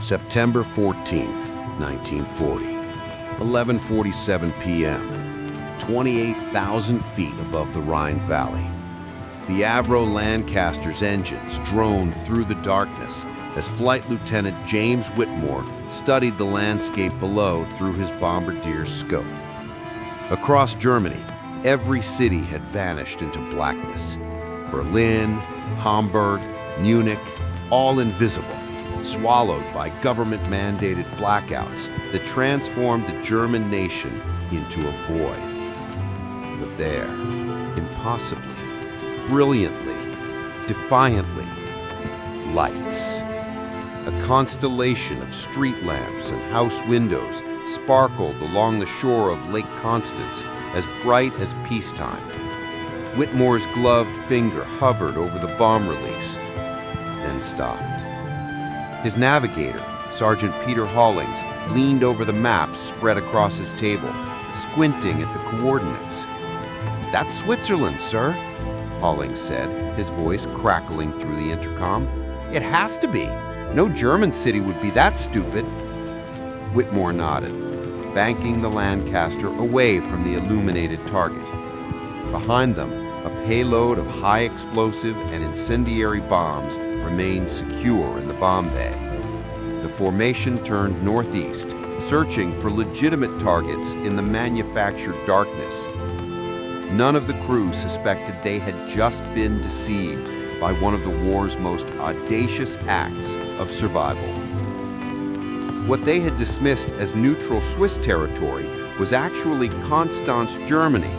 September 14th, 1940, 11:47 p.m., 28,000 feet above the Rhine Valley. The Avro Lancaster's engines droned through the darkness as Flight Lieutenant James Whitmore studied the landscape below through his bombardier's scope. Across Germany, every city had vanished into blackness. Berlin, Hamburg, Munich, all invisible, swallowed by government-mandated blackouts that transformed the German nation into a void. But there, impossibly, brilliantly, defiantly, lights. A constellation of street lamps and house windows sparkled along the shore of Lake Constance, as bright as peacetime. Whitmore's gloved finger hovered over the bomb release, then stopped. His navigator, Sergeant Peter Hollings, leaned over the maps spread across his table, squinting at the coordinates. "That's Switzerland, sir," Hollings said, his voice crackling through the intercom. "It has to be. No German city would be that stupid." Whitmore nodded, banking the Lancaster away from the illuminated target. Behind them, a payload of high explosive and incendiary bombs remained secure in the bomb bay. The formation turned northeast, searching for legitimate targets in the manufactured darkness. None of the crew suspected they had just been deceived by one of the war's most audacious acts of survival. What they had dismissed as neutral Swiss territory was actually Constance, Germany,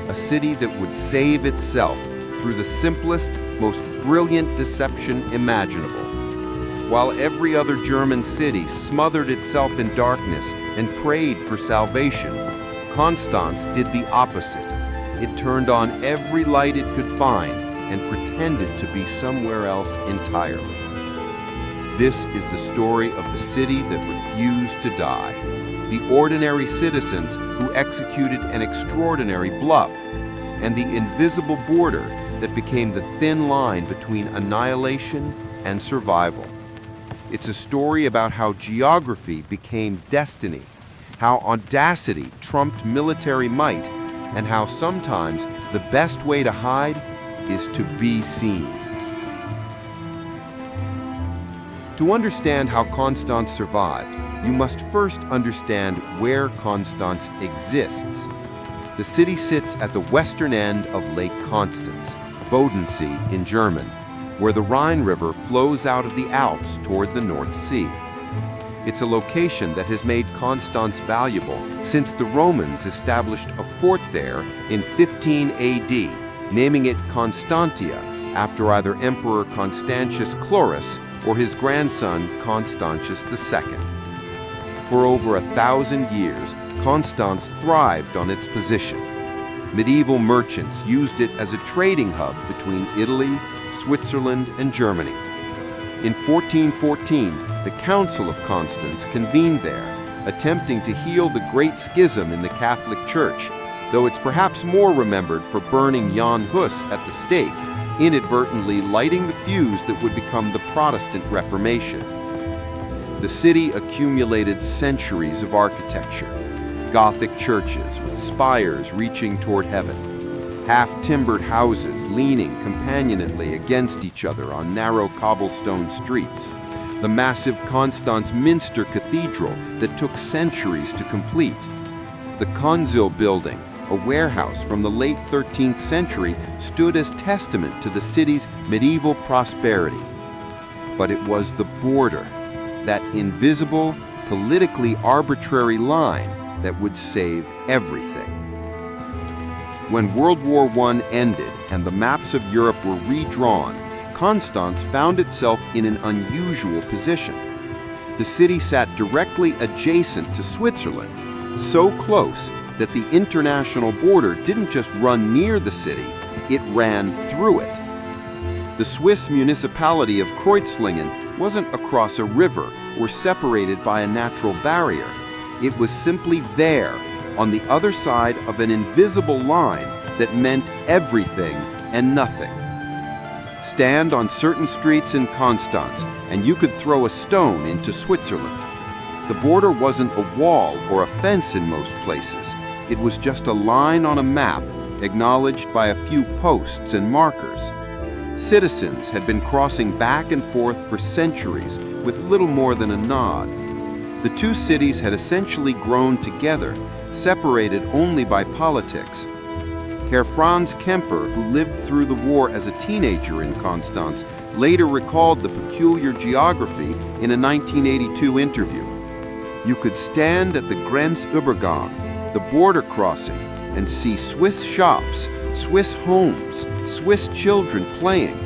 a city that would save itself through the simplest, most brilliant deception imaginable. While every other German city smothered itself in darkness and prayed for salvation, Constance did the opposite. It turned on every light it could find and pretended to be somewhere else entirely. This is the story of the city that refused to die, the ordinary citizens who executed an extraordinary bluff, and the invisible border that became the thin line between annihilation and survival. It's a story about how geography became destiny, how audacity trumped military might, and how sometimes the best way to hide is to be seen. To understand how Constance survived, you must first understand where Constance exists. The city sits at the western end of Lake Constance, Bodensee in German, where the Rhine River flows out of the Alps toward the North Sea. It's a location that has made Constance valuable since the Romans established a fort there in 15 AD, naming it Constantia after either Emperor Constantius Chlorus or his grandson Constantius II. For over 1,000 years, Constance thrived on its position. Medieval merchants used it as a trading hub between Italy, Switzerland, and Germany. In 1414, the Council of Constance convened there, attempting to heal the Great Schism in the Catholic Church, though it's perhaps more remembered for burning Jan Hus at the stake, inadvertently lighting the fuse that would become the Protestant Reformation. The city accumulated centuries of architecture, Gothic churches with spires reaching toward heaven, half-timbered houses leaning companionately against each other on narrow cobblestone streets, the massive Constance Minster Cathedral that took centuries to complete, the Konzil building, a warehouse from the late 13th century, stood as testament to the city's medieval prosperity. But it was the border, that invisible, politically arbitrary line, that would save everything. When World War I ended and the maps of Europe were redrawn, Constance found itself in an unusual position. The city sat directly adjacent to Switzerland, so close that the international border didn't just run near the city, it ran through it. The Swiss municipality of Kreuzlingen wasn't across a river or separated by a natural barrier. It was simply there, on the other side of an invisible line that meant everything and nothing. Stand on certain streets in Constance, and you could throw a stone into Switzerland. The border wasn't a wall or a fence in most places. It was just a line on a map, acknowledged by a few posts and markers. Citizens had been crossing back and forth for centuries with little more than a nod. The two cities had essentially grown together, separated only by politics. Herr Franz Kemper, who lived through the war as a teenager in Constance, later recalled the peculiar geography in a 1982 interview. You could stand at the Grenzübergang, the border crossing, and see Swiss shops, Swiss homes, Swiss children playing.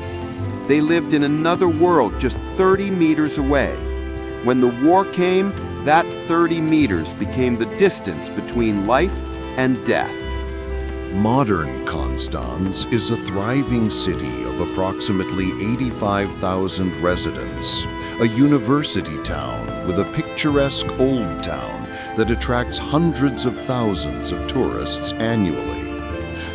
They lived in another world just 30 meters away. When the war came, that 30 meters became the distance between life and death. Modern Konstanz is a thriving city of approximately 85,000 residents, a university town with a picturesque old town that attracts hundreds of thousands of tourists annually.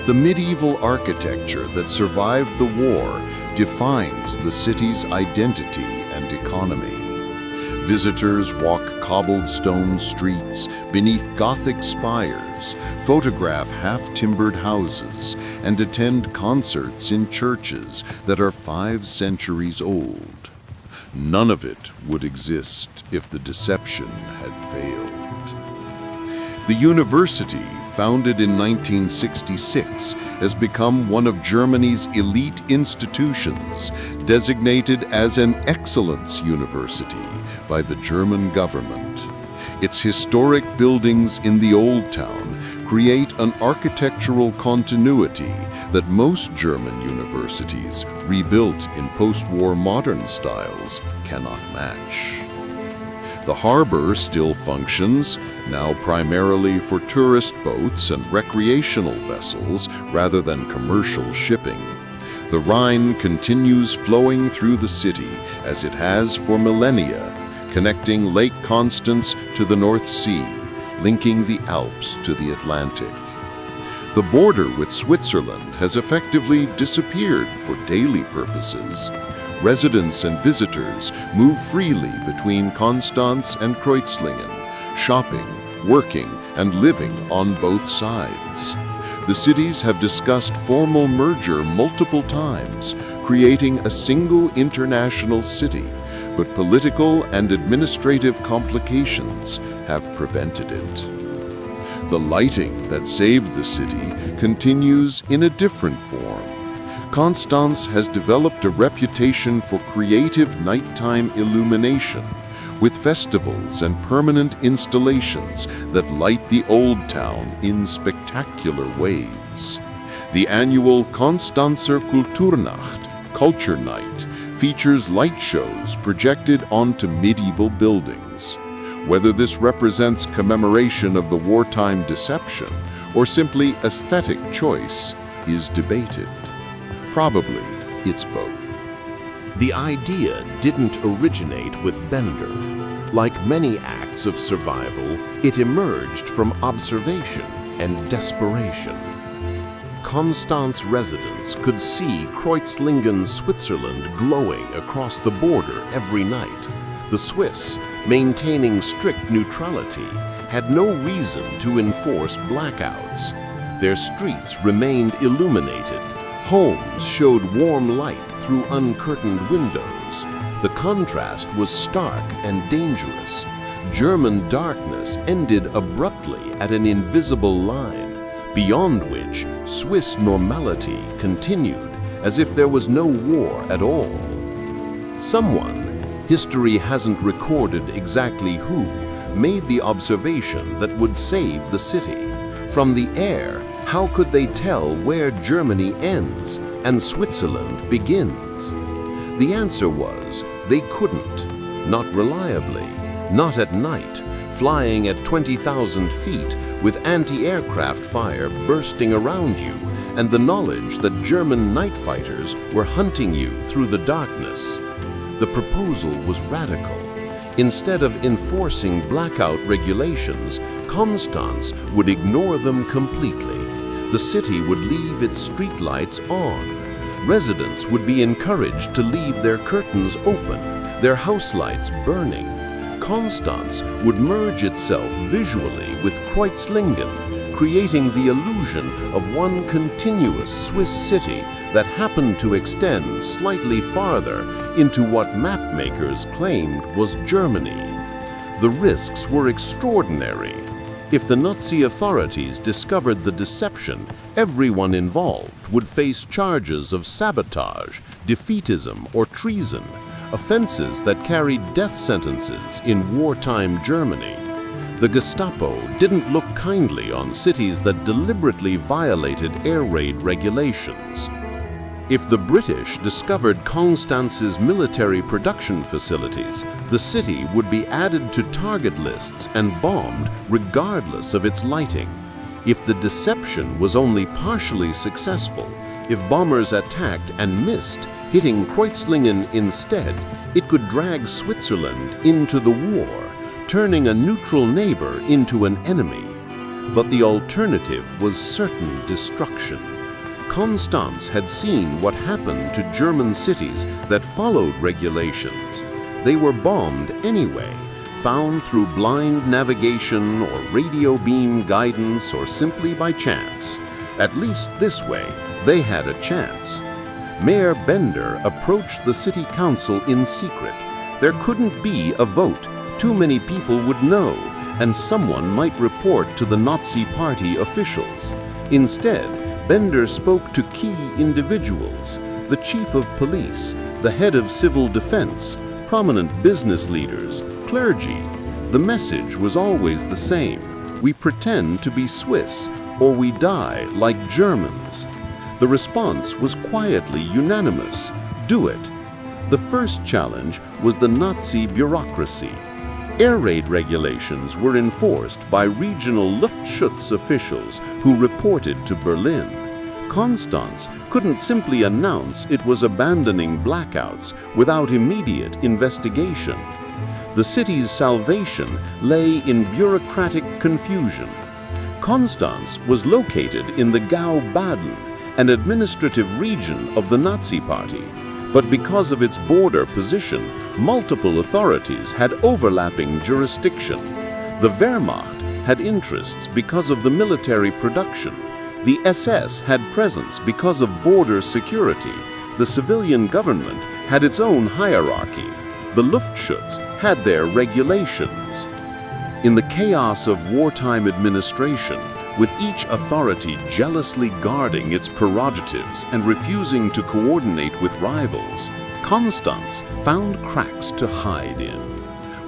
The medieval architecture that survived the war defines the city's identity and economy. Visitors walk cobbled stone streets beneath Gothic spires, photograph half-timbered houses, and attend concerts in churches that are 5 centuries old. None of it would exist if the deception had failed. The university, founded in 1966, has become one of Germany's elite institutions, designated as an excellence university by the German government. Its historic buildings in the Old Town create an architectural continuity that most German universities, rebuilt in post-war modern styles, cannot match. The harbor still functions, now primarily for tourist boats and recreational vessels rather than commercial shipping. The Rhine continues flowing through the city as it has for millennia, connecting Lake Constance to the North Sea, linking the Alps to the Atlantic. The border with Switzerland has effectively disappeared for daily purposes. Residents and visitors move freely between Konstanz and Kreuzlingen, shopping, working, and living on both sides. The cities have discussed formal merger multiple times, creating a single international city, but political and administrative complications have prevented it. The lighting that saved the city continues in a different form. Konstanz has developed a reputation for creative nighttime illumination, with festivals and permanent installations that light the old town in spectacular ways. The annual Konstanzer Kulturnacht, Culture Night, features light shows projected onto medieval buildings. Whether this represents commemoration of the wartime deception or simply aesthetic choice is debated. Probably it's both. The idea didn't originate with Bender. Like many acts of survival, it emerged from observation and desperation. Konstanz residents could see Kreuzlingen, Switzerland glowing across the border every night. The Swiss, maintaining strict neutrality, had no reason to enforce blackouts. Their streets remained illuminated. Homes showed warm light through uncurtained windows. The contrast was stark and dangerous. German darkness ended abruptly at an invisible line, beyond which Swiss normality continued as if there was no war at all. Someone, history hasn't recorded exactly who, made the observation that would save the city. From the air, how could they tell where Germany ends and Switzerland begins? The answer was they couldn't, not reliably, not at night, flying at 20,000 feet with anti-aircraft fire bursting around you and the knowledge that German night fighters were hunting you through the darkness. The proposal was radical. Instead of enforcing blackout regulations, Konstanz would ignore them completely. The city would leave its streetlights on. Residents would be encouraged to leave their curtains open, their house lights burning. Konstanz would merge itself visually with Kreuzlingen, creating the illusion of one continuous Swiss city that happened to extend slightly farther into what mapmakers claimed was Germany. The risks were extraordinary. If the Nazi authorities discovered the deception, everyone involved would face charges of sabotage, defeatism, or treason, offenses that carried death sentences in wartime Germany. The Gestapo didn't look kindly on cities that deliberately violated air raid regulations. If the British discovered Konstanz's military production facilities, the city would be added to target lists and bombed regardless of its lighting. If the deception was only partially successful, if bombers attacked and missed, hitting Kreuzlingen instead, it could drag Switzerland into the war, turning a neutral neighbor into an enemy. But the alternative was certain destruction. Konstanz had seen what happened to German cities that followed regulations. They were bombed anyway, found through blind navigation or radio beam guidance or simply by chance. At least this way, they had a chance. Mayor Bender approached the city council in secret. There couldn't be a vote. Too many people would know, and someone might report to the Nazi Party officials. Instead, Bender spoke to key individuals, the chief of police, the head of civil defense, prominent business leaders, clergy. The message was always the same: we pretend to be Swiss, or we die like Germans. The response was quietly unanimous: do it. The first challenge was the Nazi bureaucracy. Air raid regulations were enforced by regional Luftschutz officials who reported to Berlin. Konstanz couldn't simply announce it was abandoning blackouts without immediate investigation. The city's salvation lay in bureaucratic confusion. Konstanz was located in the Gau Baden, an administrative region of the Nazi Party. But because of its border position, multiple authorities had overlapping jurisdiction. The Wehrmacht had interests because of the military production. The SS had presence because of border security. The civilian government had its own hierarchy. The Luftschutz had their regulations. In the chaos of wartime administration, with each authority jealously guarding its prerogatives and refusing to coordinate with rivals, Konstanz found cracks to hide in.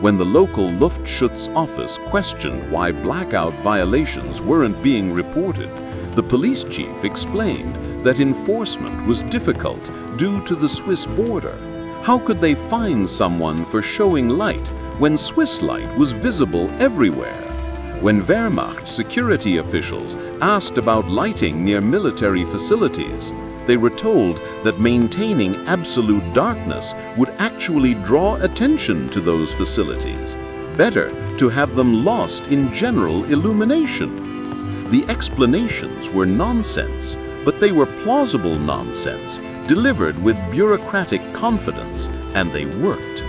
When the local Luftschutz office questioned why blackout violations weren't being reported, the police chief explained that enforcement was difficult due to the Swiss border. How could they fine someone for showing light when Swiss light was visible everywhere? When Wehrmacht security officials asked about lighting near military facilities, they were told that maintaining absolute darkness would actually draw attention to those facilities. Better to have them lost in general illumination. The explanations were nonsense, but they were plausible nonsense, delivered with bureaucratic confidence, and they worked.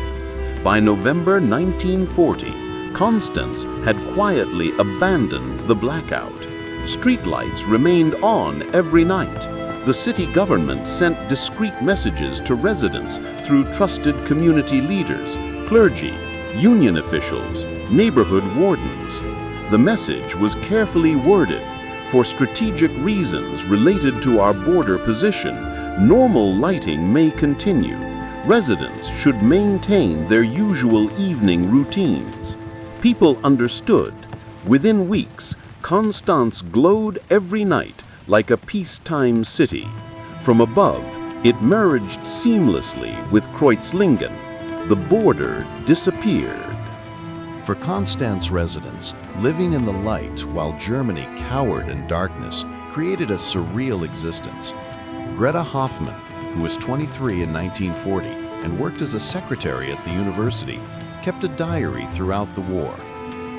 By November 1940, Konstanz had quietly abandoned the blackout. Streetlights remained on every night. The city government sent discreet messages to residents through trusted community leaders, clergy, union officials, neighborhood wardens. The message was carefully worded. For strategic reasons related to our border position, normal lighting may continue. Residents should maintain their usual evening routines. People understood. Within weeks, Konstanz glowed every night like a peacetime city. From above, it merged seamlessly with Kreuzlingen. The border disappeared. For Konstanz residents, living in the light while Germany cowered in darkness created a surreal existence. Greta Hoffmann, who was 23 in 1940 and worked as a secretary at the university, kept a diary throughout the war.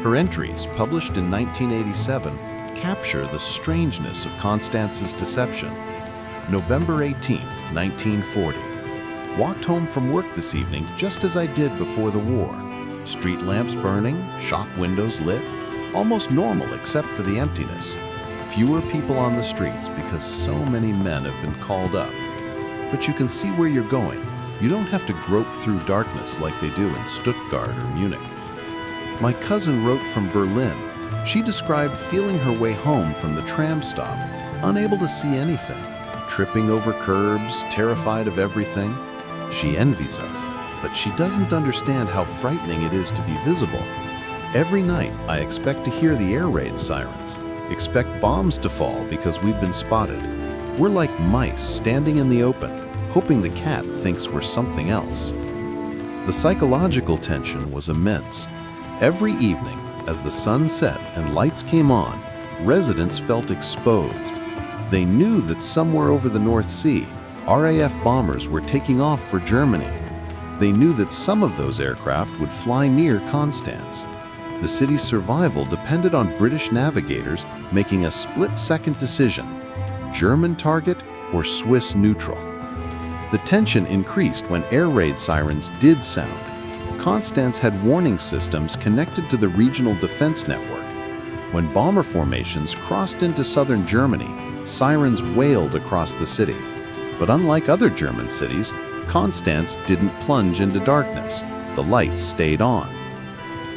Her entries, published in 1987, capture the strangeness of Konstanz's deception. November 18th, 1940. Walked home from work this evening just as I did before the war. Street lamps burning, shop windows lit, almost normal except for the emptiness. Fewer people on the streets because so many men have been called up. But you can see where you're going. You don't have to grope through darkness like they do in Stuttgart or Munich. My cousin wrote from Berlin. She described feeling her way home from the tram stop, unable to see anything, tripping over curbs, terrified of everything. She envies us, but she doesn't understand how frightening it is to be visible. Every night, I expect to hear the air raid sirens, expect bombs to fall because we've been spotted. We're like mice standing in the open, hoping the cat thinks we're something else. The psychological tension was immense. Every evening, as the sun set and lights came on, residents felt exposed. They knew that somewhere over the North Sea, RAF bombers were taking off for Germany. They knew that some of those aircraft would fly near Constance. The city's survival depended on British navigators making a split-second decision: German target or Swiss neutral. The tension increased when air raid sirens did sound. Constance had warning systems connected to the regional defense network. When bomber formations crossed into southern Germany, sirens wailed across the city. But unlike other German cities, Constance didn't plunge into darkness. The lights stayed on.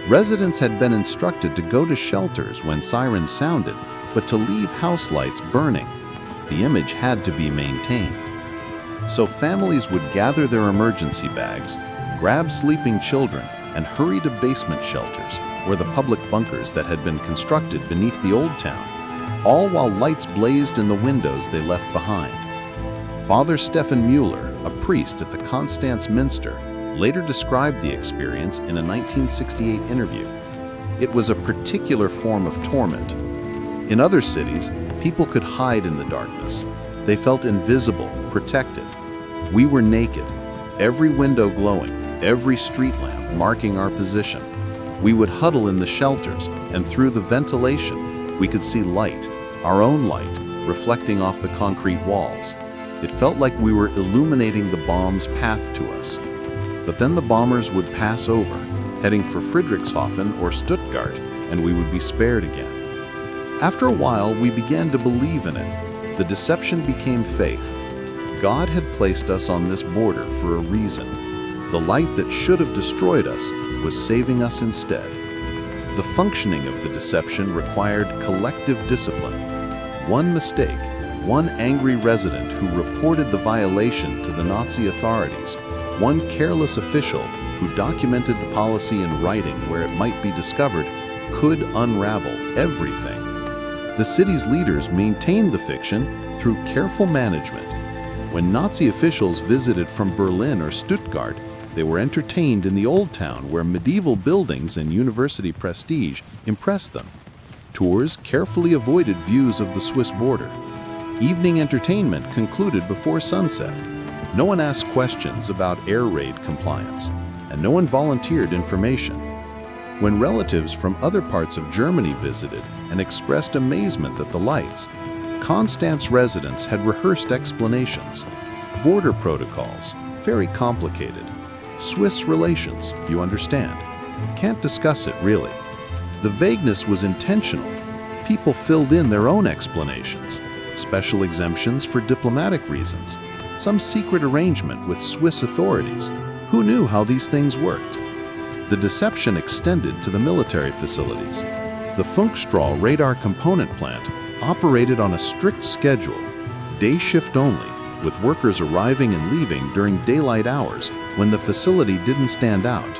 Residents had been instructed to go to shelters when sirens sounded, but to leave house lights burning. The image had to be maintained. So families would gather their emergency bags, grab sleeping children, and hurry to basement shelters, or the public bunkers that had been constructed beneath the old town, all while lights blazed in the windows they left behind. Father Stefan Mueller, a priest at the Constance Minster, later described the experience in a 1968 interview. It was a particular form of torment. In other cities, people could hide in the darkness. They felt invisible, protected. We were naked, every window glowing, every street lamp marking our position. We would huddle in the shelters, and through the ventilation, we could see light, our own light, reflecting off the concrete walls. It felt like we were illuminating the bomb's path to us. But then the bombers would pass over, heading for Friedrichshafen or Stuttgart, and we would be spared again. After a while, we began to believe in it. The deception became faith. God had placed us on this border for a reason. The light that should have destroyed us was saving us instead. The functioning of the deception required collective discipline. One mistake, one angry resident who reported the violation to the Nazi authorities, one careless official who documented the policy in writing where it might be discovered, could unravel everything. The city's leaders maintained the fiction through careful management. When Nazi officials visited from Berlin or Stuttgart, they were entertained in the old town where medieval buildings and university prestige impressed them. Tours carefully avoided views of the Swiss border. Evening entertainment concluded before sunset. No one asked questions about air raid compliance, and no one volunteered information. When relatives from other parts of Germany visited and expressed amazement at the lights, Constance residents had rehearsed explanations. Border protocols, very complicated. Swiss relations, you understand. Can't discuss it really. The vagueness was intentional. People filled in their own explanations. Special exemptions for diplomatic reasons. Some secret arrangement with Swiss authorities. Who knew how these things worked? The deception extended to the military facilities. The Funkstrahl radar component plant operated on a strict schedule, day shift only, with workers arriving and leaving during daylight hours when the facility didn't stand out.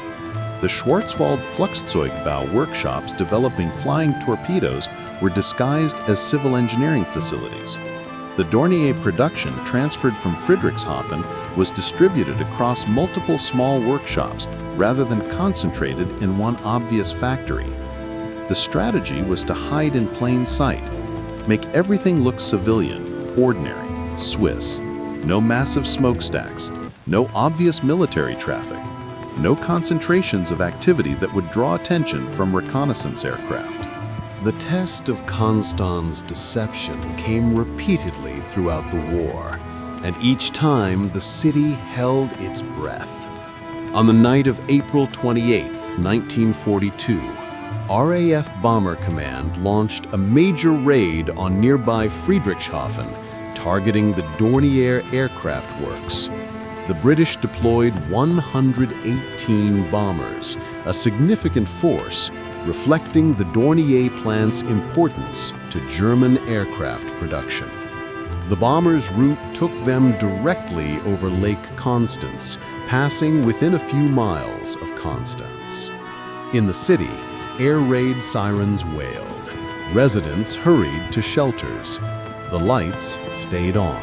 The Schwarzwald Flugzeugbau workshops developing flying torpedoes were disguised as civil engineering facilities. The Dornier production transferred from Friedrichshafen was distributed across multiple small workshops rather than concentrated in one obvious factory. The strategy was to hide in plain sight, make everything look civilian, ordinary, Swiss. No massive smokestacks, no obvious military traffic, no concentrations of activity that would draw attention from reconnaissance aircraft. The test of Constance's deception came repeatedly throughout the war. and each time the city held its breath. On the night of April 28, 1942, RAF Bomber Command launched a major raid on nearby Friedrichshafen, targeting the Dornier Aircraft Works. The British deployed 118 bombers, a significant force, reflecting the Dornier plant's importance to German aircraft production. The bombers' route took them directly over Lake Constance, passing within a few miles of Constance. In the city, air raid sirens wailed. Residents hurried to shelters. The lights stayed on.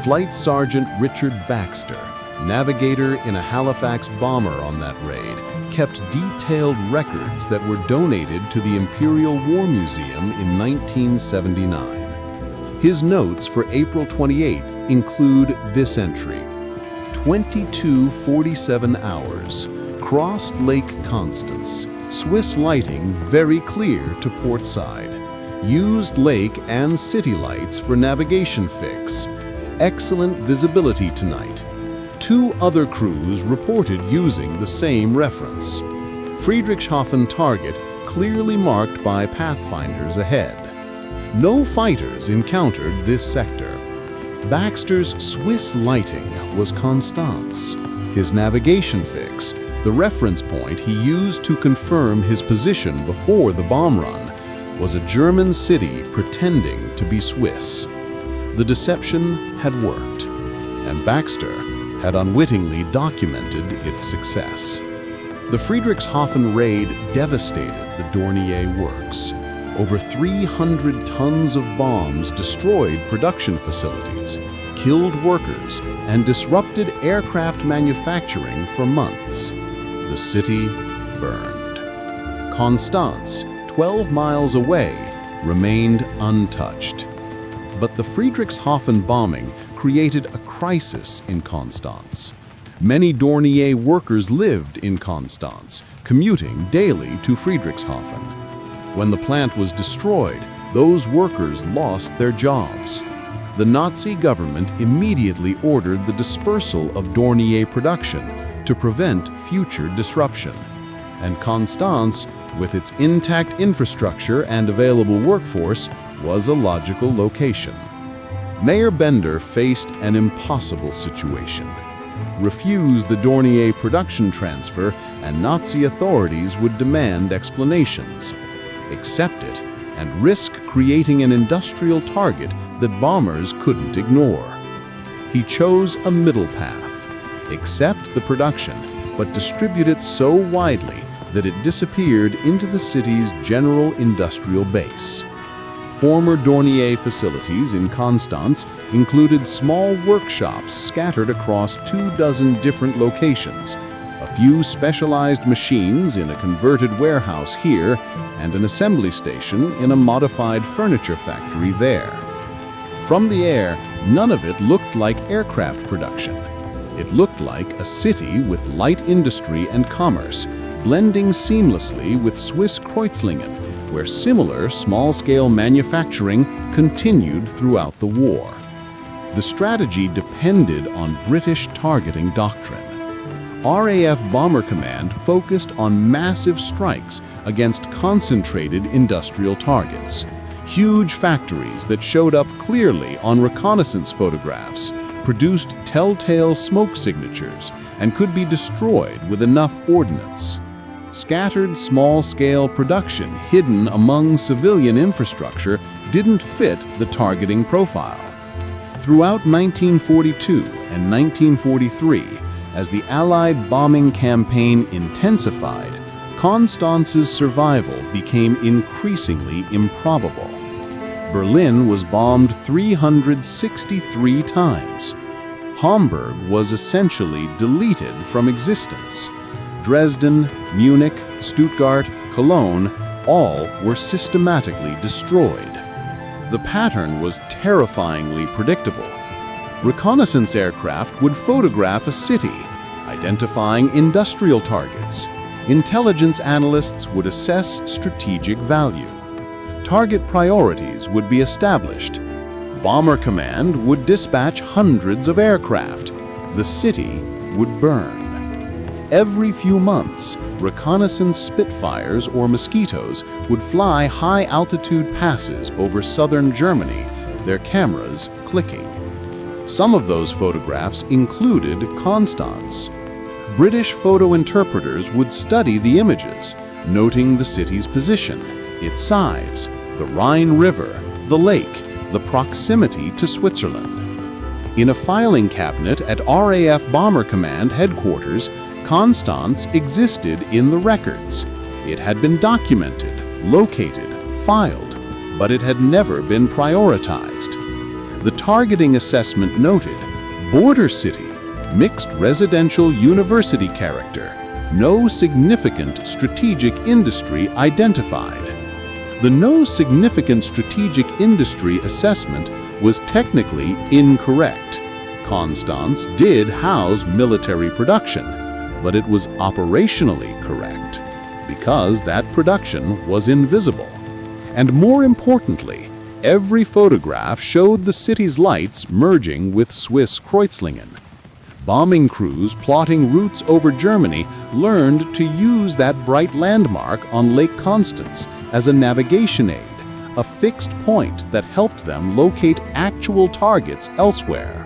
Flight Sergeant Richard Baxter, navigator in a Halifax bomber on that raid, kept detailed records that were donated to the Imperial War Museum in 1979. His notes for April 28th include this entry: 22:47 hours, crossed Lake Constance, Swiss lighting very clear to port side, used lake and city lights for navigation fix, excellent visibility tonight. 2 other crews reported using the same reference. Friedrichshafen target clearly marked by pathfinders ahead. No fighters encountered this sector. Baxter's Swiss lighting was Constance. His navigation fix, the reference point he used to confirm his position before the bomb run, was a German city pretending to be Swiss. The deception had worked, and Baxter had unwittingly documented its success. The Friedrichshafen raid devastated the Dornier works. Over 300 tons of bombs destroyed production facilities, killed workers, and disrupted aircraft manufacturing for months. The city burned. Constance, 12 miles away, remained untouched. But the Friedrichshafen bombing created a crisis in Constance. Many Dornier workers lived in Constance, commuting daily to Friedrichshafen. When the plant was destroyed, those workers lost their jobs. The Nazi government immediately ordered the dispersal of Dornier production to prevent future disruption. And Constance, with its intact infrastructure and available workforce, was a logical location. Mayor Bender faced an impossible situation. Refuse the Dornier production transfer, and Nazi authorities would demand explanations. Accept it, and risk creating an industrial target that bombers couldn't ignore. He chose a middle path: accept the production, but distribute it so widely that it disappeared into the city's general industrial base. Former Dornier facilities in Constance included small workshops scattered across 24 different locations, a few specialized machines in a converted warehouse here, and an assembly station in a modified furniture factory there. From the air, none of it looked like aircraft production. It looked like a city with light industry and commerce, blending seamlessly with Swiss Kreuzlingen, where similar small-scale manufacturing continued throughout the war. The strategy depended on British targeting doctrine. RAF Bomber Command focused on massive strikes against concentrated industrial targets. Huge factories that showed up clearly on reconnaissance photographs produced telltale smoke signatures and could be destroyed with enough ordnance. Scattered small-scale production hidden among civilian infrastructure didn't fit the targeting profile. Throughout 1942 and 1943, as the Allied bombing campaign intensified, Constance's survival became increasingly improbable. Berlin was bombed 363 times. Hamburg was essentially deleted from existence. Dresden, Munich, Stuttgart, Cologne, all were systematically destroyed. The pattern was terrifyingly predictable. Reconnaissance aircraft would photograph a city, identifying industrial targets. Intelligence analysts would assess strategic value. Target priorities would be established. Bomber Command would dispatch hundreds of aircraft. The city would burn. Every few months, reconnaissance Spitfires or Mosquitoes would fly high-altitude passes over southern Germany, their cameras clicking. Some of those photographs included Konstanz. British photo interpreters would study the images, noting the city's position, its size, the Rhine River, the lake, the proximity to Switzerland. In a filing cabinet at RAF Bomber Command headquarters, Konstanz existed in the records. It had been documented, located, filed, but it had never been prioritized. The targeting assessment noted, border city, mixed residential university character, no significant strategic industry identified. The no significant strategic industry assessment was technically incorrect. Konstanz did house military production, but it was operationally correct because that production was invisible. And more importantly, every photograph showed the city's lights merging with Swiss Kreuzlingen. Bombing crews plotting routes over Germany learned to use that bright landmark on Lake Constance as a navigation aid, a fixed point that helped them locate actual targets elsewhere.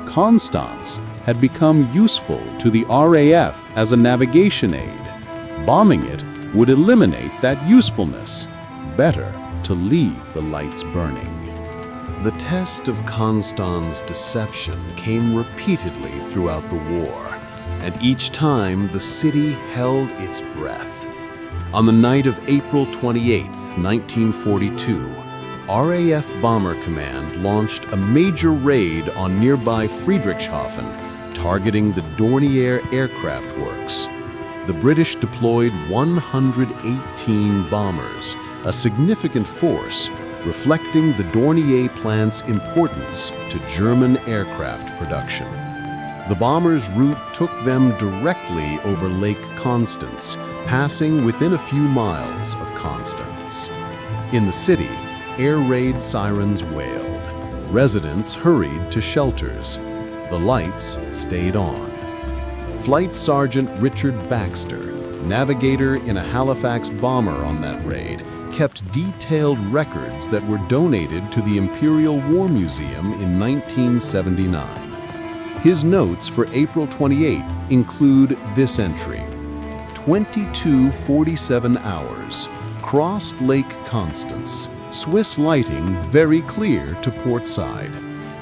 Konstanz had become useful to the RAF as a navigation aid. Bombing it would eliminate that usefulness. Better to leave the lights burning. The test of Konstanz's deception came repeatedly throughout the war, and each time the city held its breath. On the night of April 28, 1942, RAF Bomber Command launched a major raid on nearby Friedrichshafen, targeting the Dornier Aircraft Works. The British deployed 118 bombers, a significant force, reflecting the Dornier plant's importance to German aircraft production. The bombers' route took them directly over Lake Constance, passing within a few miles of Constance. In the city, air raid sirens wailed. Residents hurried to shelters. The lights stayed on. Flight Sergeant Richard Baxter, navigator in a Halifax bomber on that raid, kept detailed records that were donated to the Imperial War Museum in 1979. His notes for April 28th include this entry: 22:47 hours, crossed Lake Constance, Swiss lighting very clear to port side,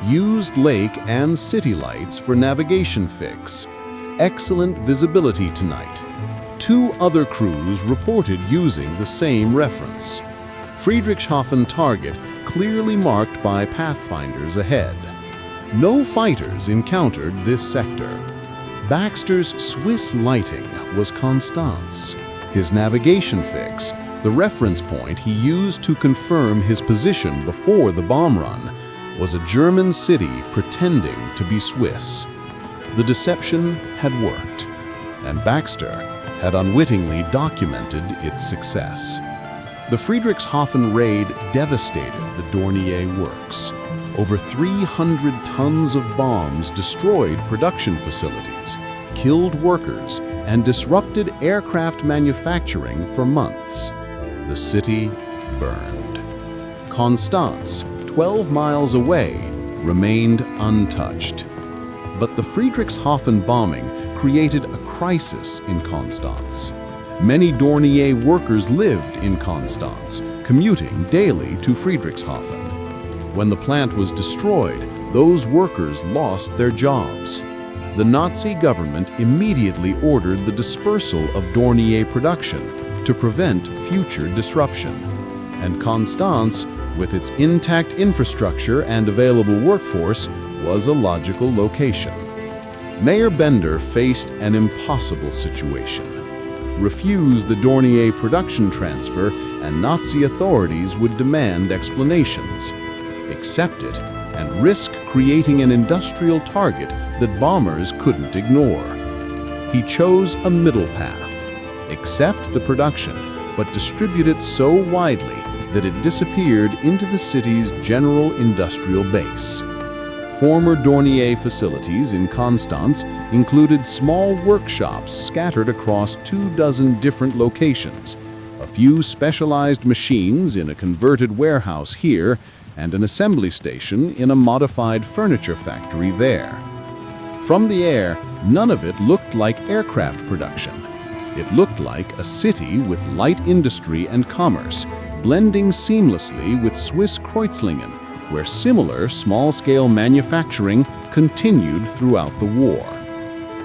used lake and city lights for navigation fix, excellent visibility tonight. 2 other crews reported using the same reference. Friedrichshafen target clearly marked by pathfinders ahead. No fighters encountered this sector. Baxter's Swiss lighting was Konstanz. His navigation fix, the reference point he used to confirm his position before the bomb run, was a German city pretending to be Swiss. The deception had worked, and Baxter had unwittingly documented its success. The Friedrichshafen raid devastated the Dornier works. Over 300 tons of bombs destroyed production facilities, killed workers, and disrupted aircraft manufacturing for months. The city burned. Konstanz, 12 miles away, remained untouched. But the Friedrichshafen bombing created a crisis in Konstanz. Many Dornier workers lived in Konstanz, commuting daily to Friedrichshafen. When the plant was destroyed, those workers lost their jobs. The Nazi government immediately ordered the dispersal of Dornier production to prevent future disruption. And Konstanz, with its intact infrastructure and available workforce, was a logical location. Mayor Bender faced an impossible situation. Refuse the Dornier production transfer, and Nazi authorities would demand explanations. Accept it, and risk creating an industrial target that bombers couldn't ignore. He chose a middle path. Accept the production, but distribute it so widely that it disappeared into the city's general industrial base. Former Dornier facilities in Constance included small workshops scattered across 24 different locations, a few specialized machines in a converted warehouse here, and an assembly station in a modified furniture factory there. From the air, none of it looked like aircraft production. It looked like a city with light industry and commerce, blending seamlessly with Swiss Kreuzlingen, where similar small-scale manufacturing continued throughout the war.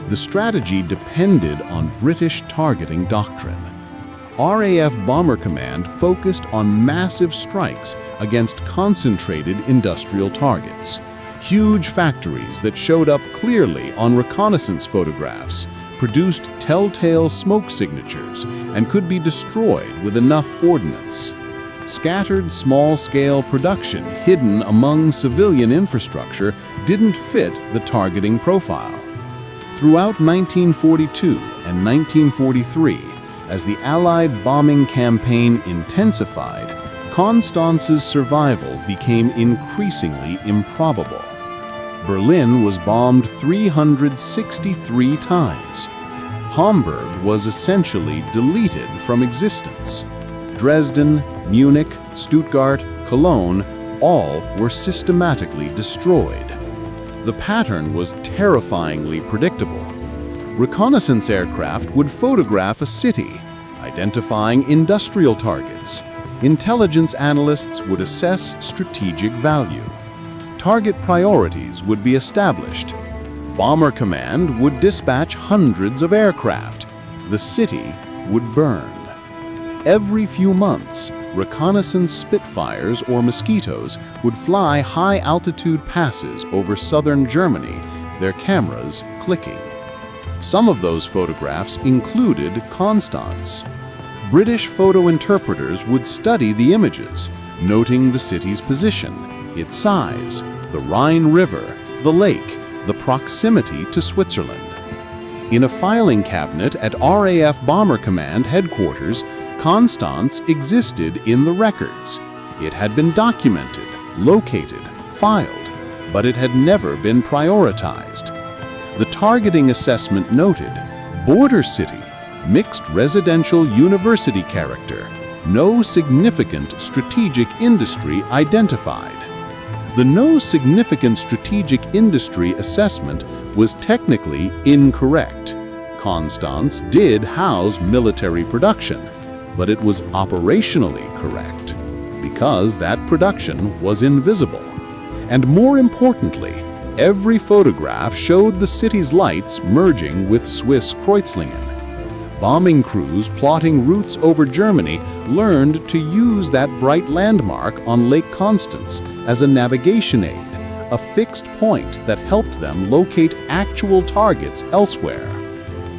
The strategy depended on British targeting doctrine. RAF Bomber Command focused on massive strikes against concentrated industrial targets. Huge factories that showed up clearly on reconnaissance photographs produced telltale smoke signatures and could be destroyed with enough ordnance. Scattered small-scale production hidden among civilian infrastructure didn't fit the targeting profile. Throughout 1942 and 1943, as the Allied bombing campaign intensified, Constance's survival became increasingly improbable. Berlin was bombed 363 times. Hamburg was essentially deleted from existence. Dresden, Munich, Stuttgart, Cologne, all were systematically destroyed. The pattern was terrifyingly predictable. Reconnaissance aircraft would photograph a city, identifying industrial targets. Intelligence analysts would assess strategic value. Target priorities would be established. Bomber Command would dispatch hundreds of aircraft. The city would burn. Every few months, reconnaissance Spitfires or Mosquitoes would fly high-altitude passes over southern Germany, their cameras clicking. Some of those photographs included Constance. British photo interpreters would study the images, noting the city's position, its size, the Rhine River, the lake, the proximity to Switzerland. In a filing cabinet at RAF Bomber Command headquarters, Constance existed in the records. It had been documented, located, filed, but it had never been prioritized. The targeting assessment noted, border city, mixed residential university character, no significant strategic industry identified. The no significant strategic industry assessment was technically incorrect. Constance did house military production, but it was operationally correct, because that production was invisible. And more importantly, every photograph showed the city's lights merging with Swiss Kreuzlingen. Bombing crews plotting routes over Germany learned to use that bright landmark on Lake Constance as a navigation aid, a fixed point that helped them locate actual targets elsewhere.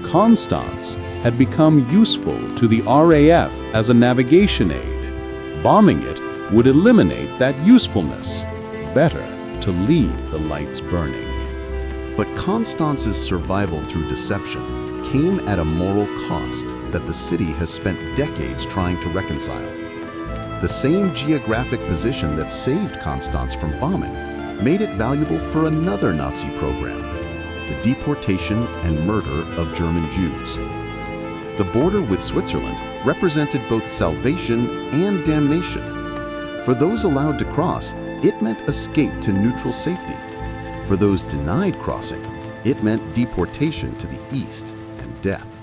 Constance had become useful to the RAF as a navigation aid. Bombing it would eliminate that usefulness. Better to leave the lights burning. But Constance's survival through deception came at a moral cost that the city has spent decades trying to reconcile. The same geographic position that saved Constance from bombing made it valuable for another Nazi program, the deportation and murder of German Jews. The border with Switzerland represented both salvation and damnation. For those allowed to cross, it meant escape to neutral safety. For those denied crossing, it meant deportation to the east and death.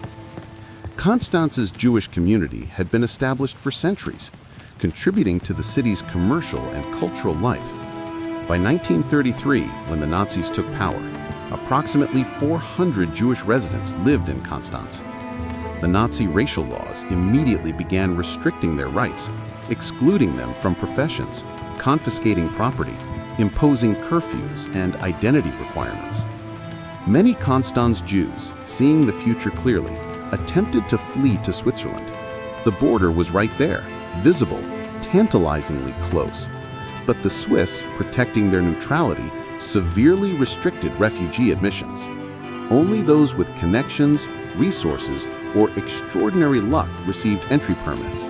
Constance's Jewish community had been established for centuries, contributing to the city's commercial and cultural life. By 1933, when the Nazis took power, approximately 400 Jewish residents lived in Constance. The Nazi racial laws immediately began restricting their rights, excluding them from professions, confiscating property, imposing curfews and identity requirements. Many Constance Jews, seeing the future clearly, attempted to flee to Switzerland. The border was right there, visible, tantalizingly close. But the Swiss, protecting their neutrality, severely restricted refugee admissions. Only those with connections, resources, or extraordinary luck received entry permits.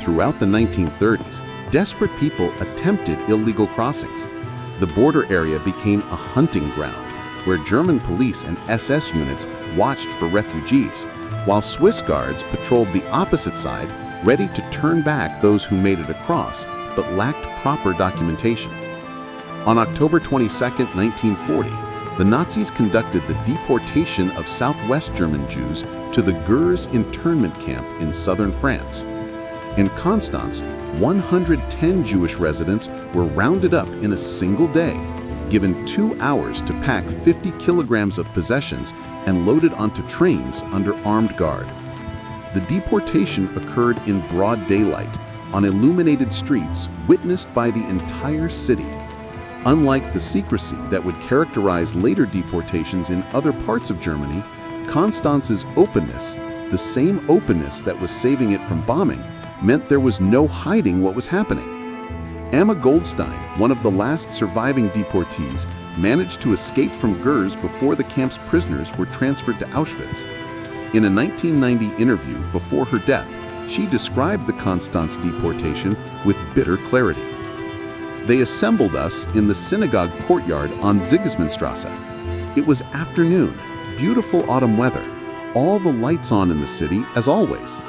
throughout the 1930s, desperate people attempted illegal crossings. The border area became a hunting ground, where German police and SS units watched for refugees, while Swiss guards patrolled the opposite side, ready to turn back those who made it across but lacked proper documentation. On October 22, 1940, the Nazis conducted the deportation of Southwest German Jews to the Gurs internment camp in southern France. In Constance, 110 Jewish residents were rounded up in a single day, given 2 hours to pack 50 kilograms of possessions and loaded onto trains under armed guard. The deportation occurred in broad daylight, on illuminated streets witnessed by the entire city. Unlike the secrecy that would characterize later deportations in other parts of Germany, Constance's openness, the same openness that was saving it from bombing, meant there was no hiding what was happening. Emma Goldstein, one of the last surviving deportees, managed to escape from Gurs before the camp's prisoners were transferred to Auschwitz. In a 1990 interview before her death, she described the Constance deportation with bitter clarity. They assembled us in the synagogue courtyard on Sigismundstrasse. It was afternoon, beautiful autumn weather, all the lights on in the city as always.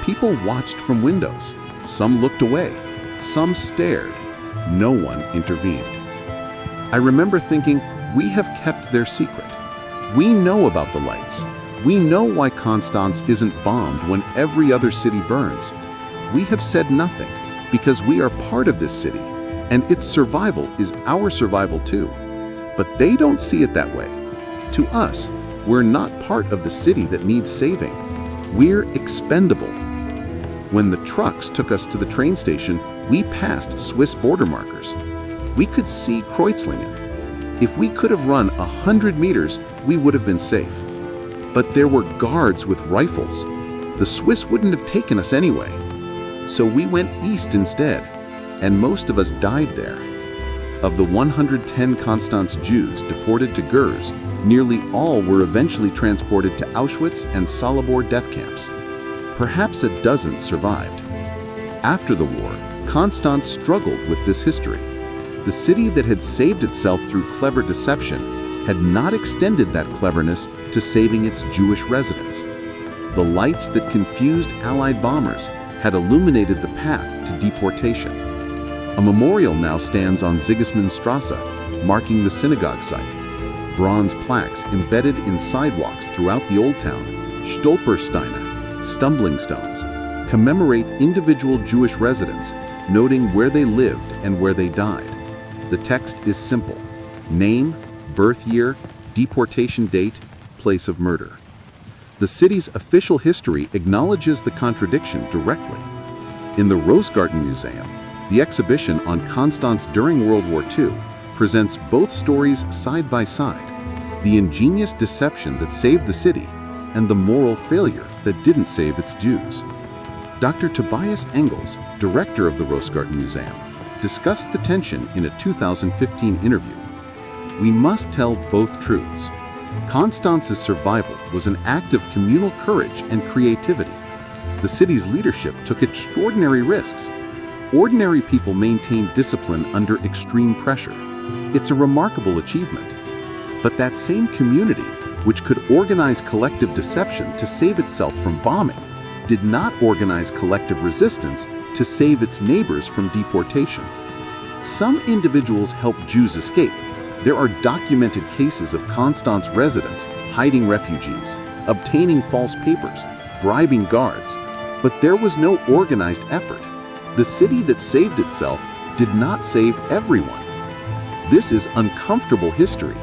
People watched from windows. Some looked away. Some stared. No one intervened. I remember thinking, we have kept their secret. We know about the lights. We know why Constance isn't bombed when every other city burns. We have said nothing because we are part of this city, and its survival is our survival too. But they don't see it that way. To us, we're not part of the city that needs saving. We're expendable. When the trucks took us to the train station, we passed Swiss border markers. We could see Kreuzlingen. If we could have run 100 meters, we would have been safe. But there were guards with rifles. The Swiss wouldn't have taken us anyway. So we went east instead, and most of us died there. Of the 110 Constance Jews deported to Gurs, nearly all were eventually transported to Auschwitz and Sobibor death camps. Perhaps a dozen survived. After the war, Constance struggled with this history. The city that had saved itself through clever deception had not extended that cleverness to saving its Jewish residents. The lights that confused Allied bombers had illuminated the path to deportation. A memorial now stands on Sigismundstrasse, marking the synagogue site. Bronze plaques embedded in sidewalks throughout the Old Town, Stolpersteine, stumbling stones, commemorate individual Jewish residents, noting where they lived and where they died. The text is simple: name, birth year, deportation date, place of murder. The city's official history acknowledges the contradiction directly. In the Rosgarten Museum, the exhibition on Constance during World War II presents both stories side by side: the ingenious deception that saved the city and the moral failure that didn't save its Jews. Dr. Tobias Engels, director of the Rosgarten Museum, discussed the tension in a 2015 interview. We must tell both truths. Constance's survival was an act of communal courage and creativity. The city's leadership took extraordinary risks. Ordinary people maintained discipline under extreme pressure. It's a remarkable achievement. But that same community, which could organize collective deception to save itself from bombing, did not organize collective resistance to save its neighbors from deportation. Some individuals helped Jews escape. There are documented cases of Constance residents hiding refugees, obtaining false papers, bribing guards. But there was no organized effort. The city that saved itself did not save everyone. This is uncomfortable history.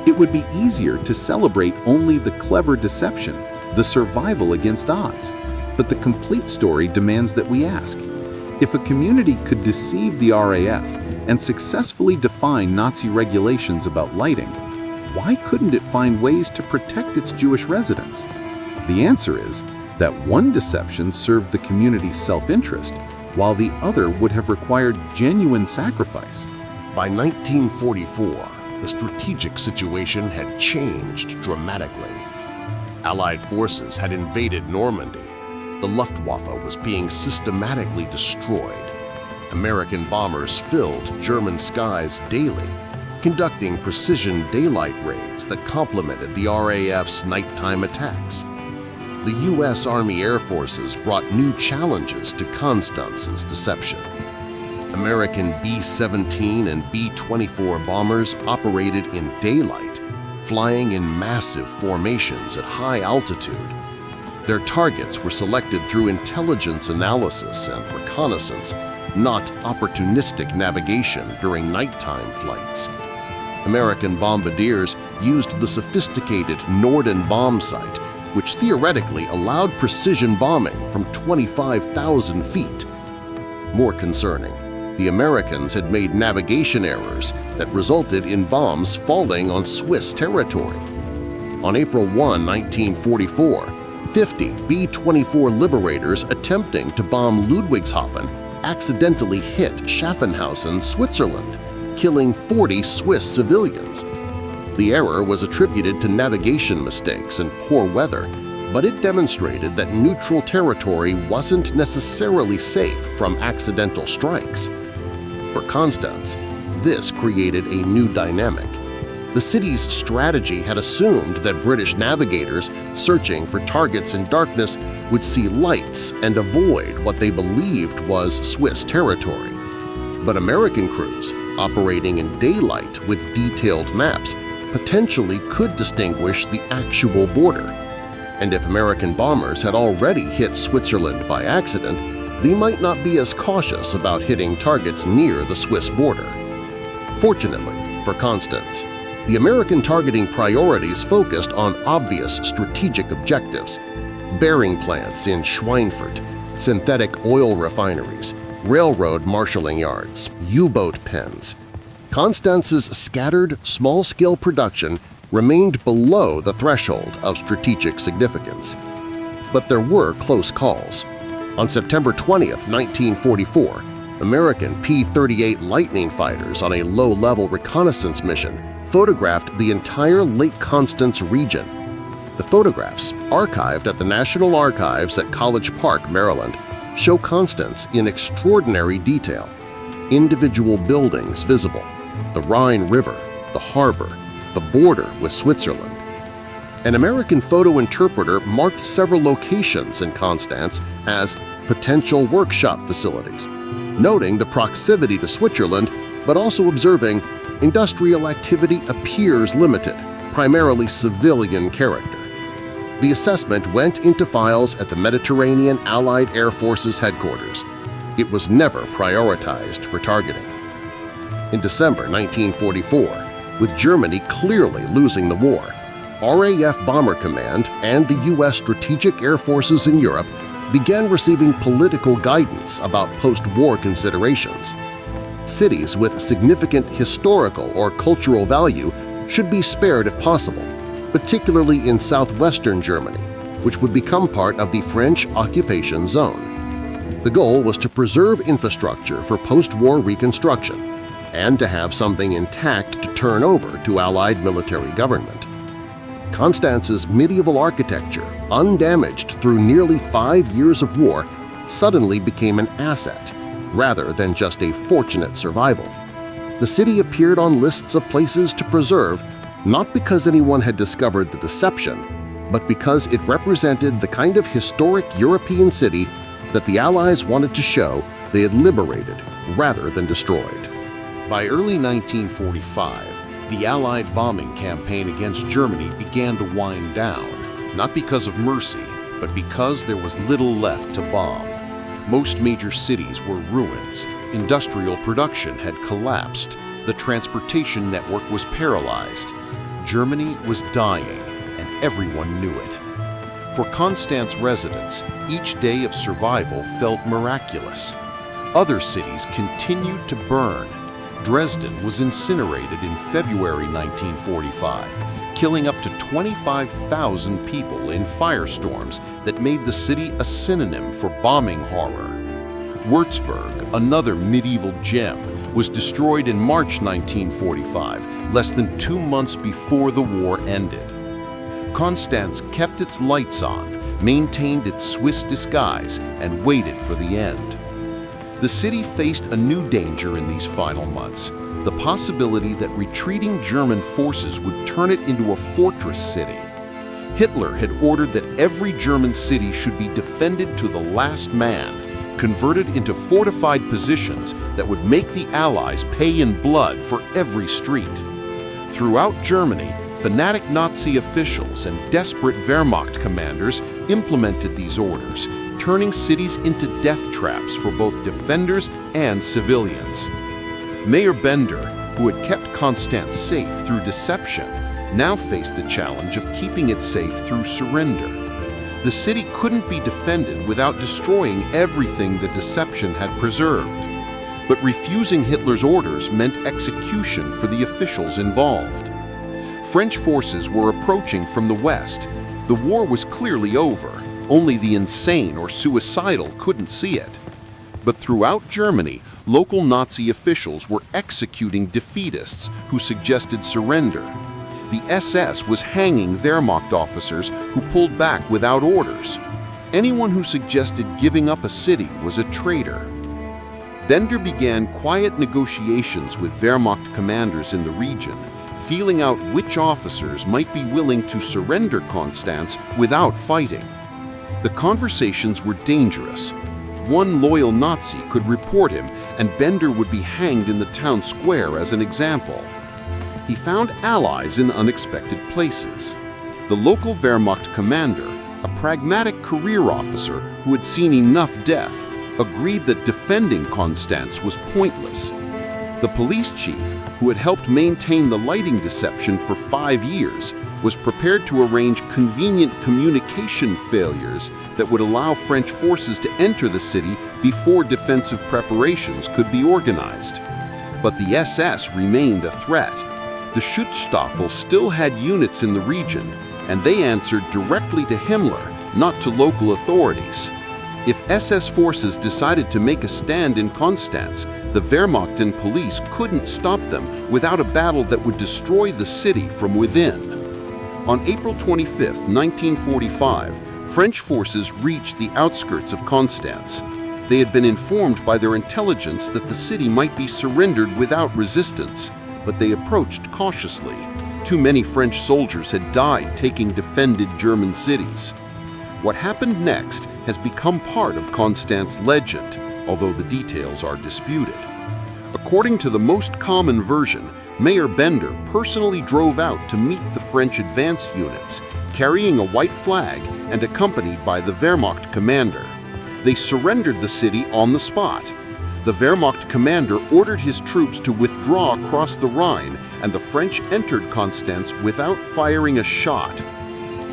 It would be easier to celebrate only the clever deception, the survival against odds. But the complete story demands that we ask, if a community could deceive the RAF and successfully define Nazi regulations about lighting, why couldn't it find ways to protect its Jewish residents? The answer is that one deception served the community's self-interest, while the other would have required genuine sacrifice. By 1944, the strategic situation had changed dramatically. Allied forces had invaded Normandy. the Luftwaffe was being systematically destroyed. American bombers filled German skies daily, conducting precision daylight raids that complemented the RAF's nighttime attacks. The U.S. Army Air Forces brought new challenges to Constance's deception. American B-17 and B-24 bombers operated in daylight, flying in massive formations at high altitude. Their targets were selected through intelligence analysis and reconnaissance, not opportunistic navigation during nighttime flights. American bombardiers used the sophisticated Norden bomb sight, which theoretically allowed precision bombing from 25,000 feet. More concerning, the Americans had made navigation errors that resulted in bombs falling on Swiss territory. On April 1, 1944, 50 B-24 Liberators attempting to bomb Ludwigshafen accidentally hit Schaffhausen, Switzerland, killing 40 Swiss civilians. The error was attributed to navigation mistakes and poor weather, but it demonstrated that neutral territory wasn't necessarily safe from accidental strikes. For Constance, this created a new dynamic. The city's strategy had assumed that British navigators searching for targets in darkness would see lights and avoid what they believed was Swiss territory. But American crews, operating in daylight with detailed maps, potentially could distinguish the actual border. And if American bombers had already hit Switzerland by accident, they might not be as cautious about hitting targets near the Swiss border. Fortunately for Constance, the American targeting priorities focused on obvious strategic objectives: bearing plants in Schweinfurt, synthetic oil refineries, railroad marshalling yards, U-boat pens. Constance's scattered, small-scale production remained below the threshold of strategic significance. But there were close calls. On September 20, 1944, American P-38 Lightning fighters on a low-level reconnaissance mission photographed the entire Lake Constance region. The photographs, archived at the National Archives at College Park, Maryland, show Constance in extraordinary detail. Individual buildings visible, the Rhine River, the harbor, the border with Switzerland. An American photo interpreter marked several locations in Constance as potential workshop facilities, noting the proximity to Switzerland but also observing industrial activity appears limited, primarily civilian character. The assessment went into files at the Mediterranean Allied Air Forces headquarters. It was never prioritized for targeting. In December 1944, with Germany clearly losing the war, RAF Bomber Command and the U.S. Strategic Air Forces in Europe began receiving political guidance about post-war considerations. Cities with significant historical or cultural value should be spared if possible, particularly in southwestern Germany, which would become part of the French occupation zone. The goal was to preserve infrastructure for post-war reconstruction and to have something intact to turn over to Allied military government. Constance's medieval architecture, undamaged through nearly 5 years of war, suddenly became an asset rather than just a fortunate survival. The city appeared on lists of places to preserve not because anyone had discovered the deception, but because it represented the kind of historic European city that the Allies wanted to show they had liberated rather than destroyed. By early 1945, the Allied bombing campaign against Germany began to wind down, not because of mercy, but because there was little left to bomb. Most major cities were ruins, industrial production had collapsed, the transportation network was paralyzed. Germany was dying, and everyone knew it. For Constance residents, each day of survival felt miraculous. Other cities continued to burn. Dresden was incinerated in February 1945, killing up to 25,000 people in firestorms that made the city a synonym for bombing horror. Würzburg, another medieval gem, was destroyed in March 1945, less than 2 months before the war ended. Constance kept its lights on, maintained its Swiss disguise and waited for the end. The city faced a new danger in these final months, the possibility that retreating German forces would turn it into a fortress city. Hitler had ordered that every German city should be defended to the last man, converted into fortified positions that would make the Allies pay in blood for every street. Throughout Germany, fanatic Nazi officials and desperate Wehrmacht commanders implemented these orders, turning cities into death traps for both defenders and civilians. Mayor Bender, who had kept Constance safe through deception, now faced the challenge of keeping it safe through surrender. The city couldn't be defended without destroying everything the deception had preserved. But refusing Hitler's orders meant execution for the officials involved. French forces were approaching from the west. The war was clearly over. Only the insane or suicidal couldn't see it. But throughout Germany, local Nazi officials were executing defeatists who suggested surrender. The SS was hanging Wehrmacht officers who pulled back without orders. Anyone who suggested giving up a city was a traitor. Bender began quiet negotiations with Wehrmacht commanders in the region, feeling out which officers might be willing to surrender Constance without fighting. The conversations were dangerous. One loyal Nazi could report him, and Bender would be hanged in the town square as an example. He found allies in unexpected places. The local Wehrmacht commander, a pragmatic career officer who had seen enough death, agreed that defending Constance was pointless. The police chief, who had helped maintain the lighting deception for 5 years, was prepared to arrange convenient communication failures that would allow French forces to enter the city before defensive preparations could be organized. But the SS remained a threat. The Schutzstaffel still had units in the region, and they answered directly to Himmler, not to local authorities. If SS forces decided to make a stand in Constance, the Wehrmacht and police couldn't stop them without a battle that would destroy the city from within. On April 25, 1945, French forces reached the outskirts of Constance. They had been informed by their intelligence that the city might be surrendered without resistance, but they approached cautiously. Too many French soldiers had died taking defended German cities. What happened next has become part of Constance legend, although the details are disputed. According to the most common version, Mayor Bender personally drove out to meet the French advance units, carrying a white flag and accompanied by the Wehrmacht commander. They surrendered the city on the spot. The Wehrmacht commander ordered his troops to withdraw across the Rhine, and the French entered Constance without firing a shot.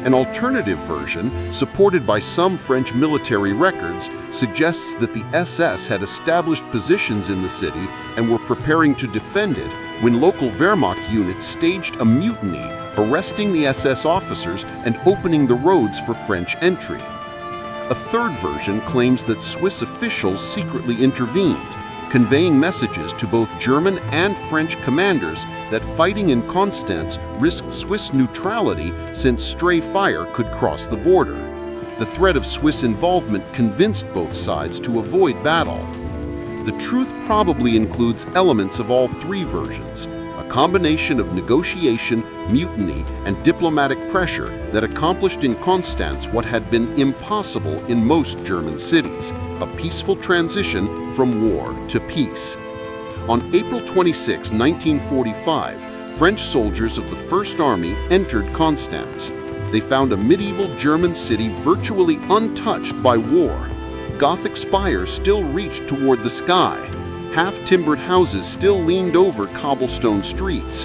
An alternative version, supported by some French military records, suggests that the SS had established positions in the city and were preparing to defend it when local Wehrmacht units staged a mutiny, arresting the SS officers and opening the roads for French entry. A third version claims that Swiss officials secretly intervened, conveying messages to both German and French commanders that fighting in Constance risked Swiss neutrality since stray fire could cross the border. The threat of Swiss involvement convinced both sides to avoid battle. The truth probably includes elements of all three versions, a combination of negotiation, mutiny, and diplomatic pressure that accomplished in Constance what had been impossible in most German cities, a peaceful transition from war to peace. On April 26, 1945, French soldiers of the First Army entered Constance. They found a medieval German city virtually untouched by war. Gothic spires still reached toward the sky. Half-timbered houses still leaned over cobblestone streets.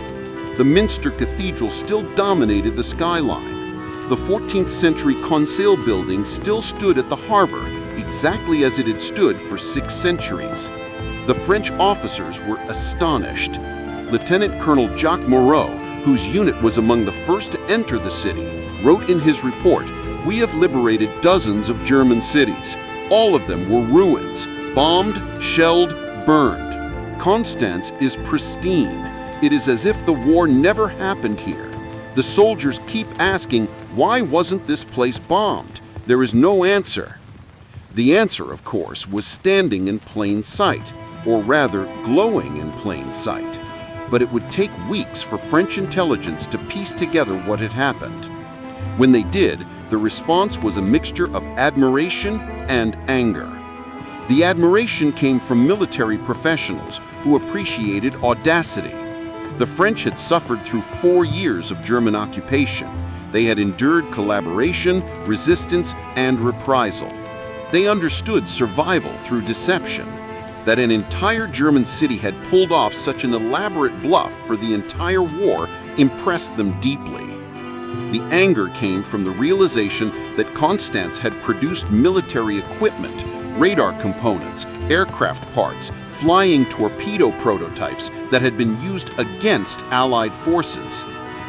The Minster Cathedral still dominated the skyline. The 14th century Conseil building still stood at the harbor, exactly as it had stood for 6 centuries. The French officers were astonished. Lieutenant Colonel Jacques Moreau, whose unit was among the first to enter the city, wrote in his report, "We have liberated dozens of German cities. All of them were ruins, bombed, shelled, burned. Constance is pristine. It is as if the war never happened here. The soldiers keep asking, why wasn't this place bombed? There is no answer. The answer, of course, was standing in plain sight, or rather glowing in plain sight. But it would take weeks for French intelligence to piece together what had happened. When they did, the response was a mixture of admiration and anger. The admiration came from military professionals who appreciated audacity. The French had suffered through 4 years of German occupation. They had endured collaboration, resistance, and reprisal. They understood survival through deception. That an entire German city had pulled off such an elaborate bluff for the entire war impressed them deeply. The anger came from the realization that Constance had produced military equipment, radar components, aircraft parts, flying torpedo prototypes that had been used against Allied forces.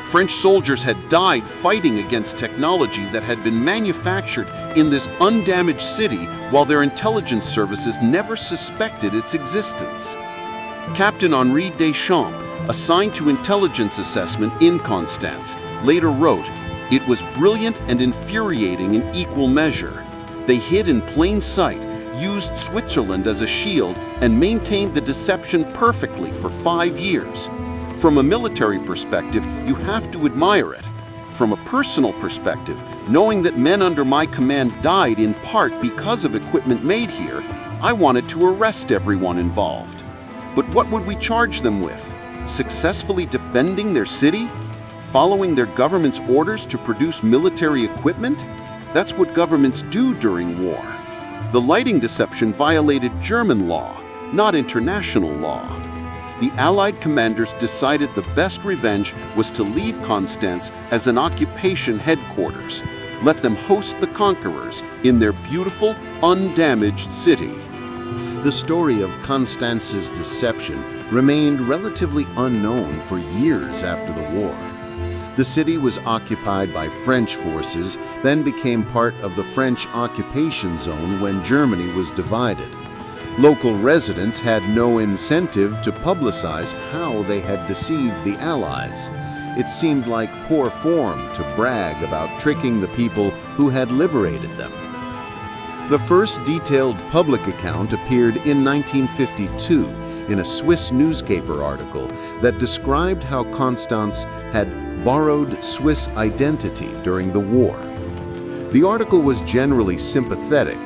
French soldiers had died fighting against technology that had been manufactured in this undamaged city while their intelligence services never suspected its existence. Captain Henri Deschamps, assigned to intelligence assessment in Constance, later wrote, "It was brilliant and infuriating in equal measure. They hid in plain sight, used Switzerland as a shield, and maintained the deception perfectly for 5 years. From a military perspective, you have to admire it. From a personal perspective, knowing that men under my command died in part because of equipment made here, I wanted to arrest everyone involved. But what would we charge them with? Successfully defending their city? Following their government's orders to produce military equipment? That's what governments do during war. The lighting deception violated German law, not international law. The Allied commanders decided the best revenge was to leave Constance as an occupation headquarters. Let them host the conquerors in their beautiful, undamaged city. The story of Constance's deception remained relatively unknown for years after the war. The city was occupied by French forces, then became part of the French occupation zone when Germany was divided. Local residents had no incentive to publicize how they had deceived the Allies. It seemed like poor form to brag about tricking the people who had liberated them. The first detailed public account appeared in 1952 in a Swiss newspaper article that described how Constance had borrowed Swiss identity during the war. The article was generally sympathetic,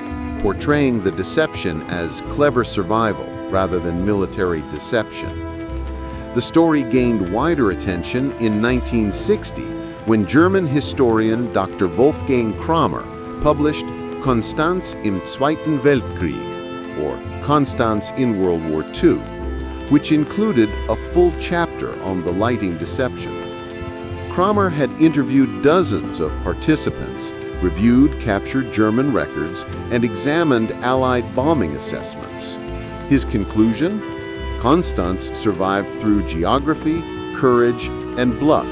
portraying the deception as clever survival rather than military deception. The story gained wider attention in 1960 when German historian Dr. Wolfgang Kramer published Constance im Zweiten Weltkrieg, or Constance in World War II, which included a full chapter on the lighting deception. Kramer had interviewed dozens of participants, reviewed captured German records, and examined Allied bombing assessments. His conclusion? Constance survived through geography, courage, and bluff.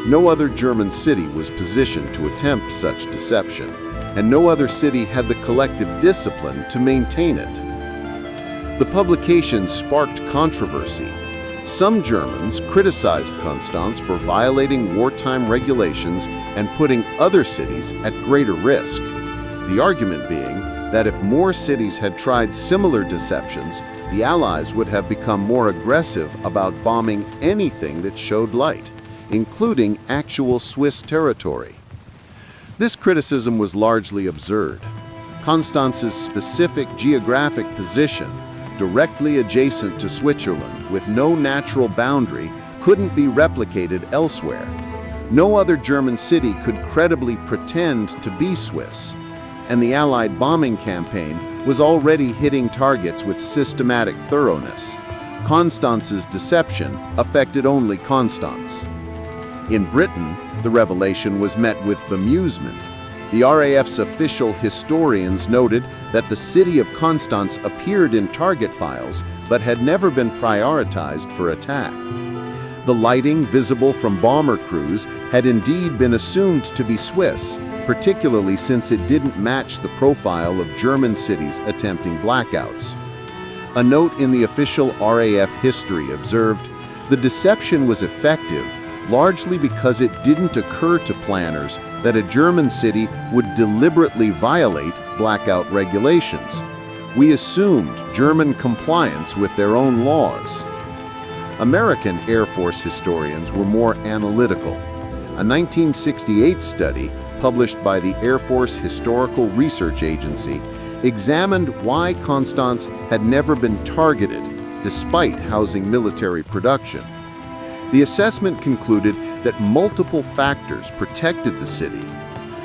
No other German city was positioned to attempt such deception, and no other city had the collective discipline to maintain it. The publication sparked controversy. Some Germans criticized Constance for violating wartime regulations and putting other cities at greater risk. The argument being that if more cities had tried similar deceptions, the Allies would have become more aggressive about bombing anything that showed light, including actual Swiss territory. This criticism was largely absurd. Constance's specific geographic position, directly adjacent to Switzerland with no natural boundary, couldn't be replicated elsewhere. No other German city could credibly pretend to be Swiss, and the Allied bombing campaign was already hitting targets with systematic thoroughness. Constance's deception affected only Constance. In Britain, the revelation was met with bemusement. The RAF's official historians noted that the city of Constance appeared in target files but had never been prioritized for attack. The lighting visible from bomber crews had indeed been assumed to be Swiss, particularly since it didn't match the profile of German cities attempting blackouts. A note in the official RAF history observed, "The deception was effective, largely because it didn't occur to planners that a German city would deliberately violate blackout regulations. We assumed German compliance with their own laws. American Air Force historians were more analytical. A 1968 study, published by the Air Force Historical Research Agency, examined why Constance had never been targeted, despite housing military production. The assessment concluded that multiple factors protected the city.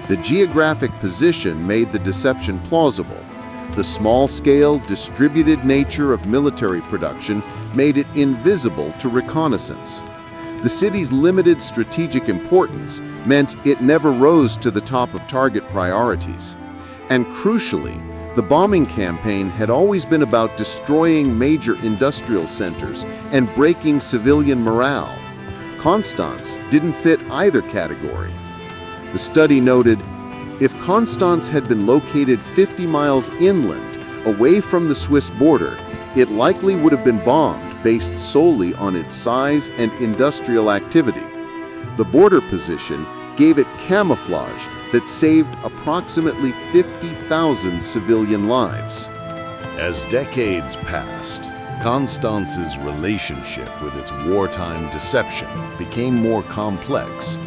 The geographic position made the deception plausible. The small-scale, distributed nature of military production made it invisible to reconnaissance. The city's limited strategic importance meant it never rose to the top of target priorities. And crucially, the bombing campaign had always been about destroying major industrial centers and breaking civilian morale. Constance didn't fit either category. The study noted, if Constance had been located 50 miles inland, away from the Swiss border, it likely would have been bombed based solely on its size and industrial activity. The border position gave it camouflage that saved approximately 50,000 civilian lives. As decades passed, Constance's relationship with its wartime deception became more complex.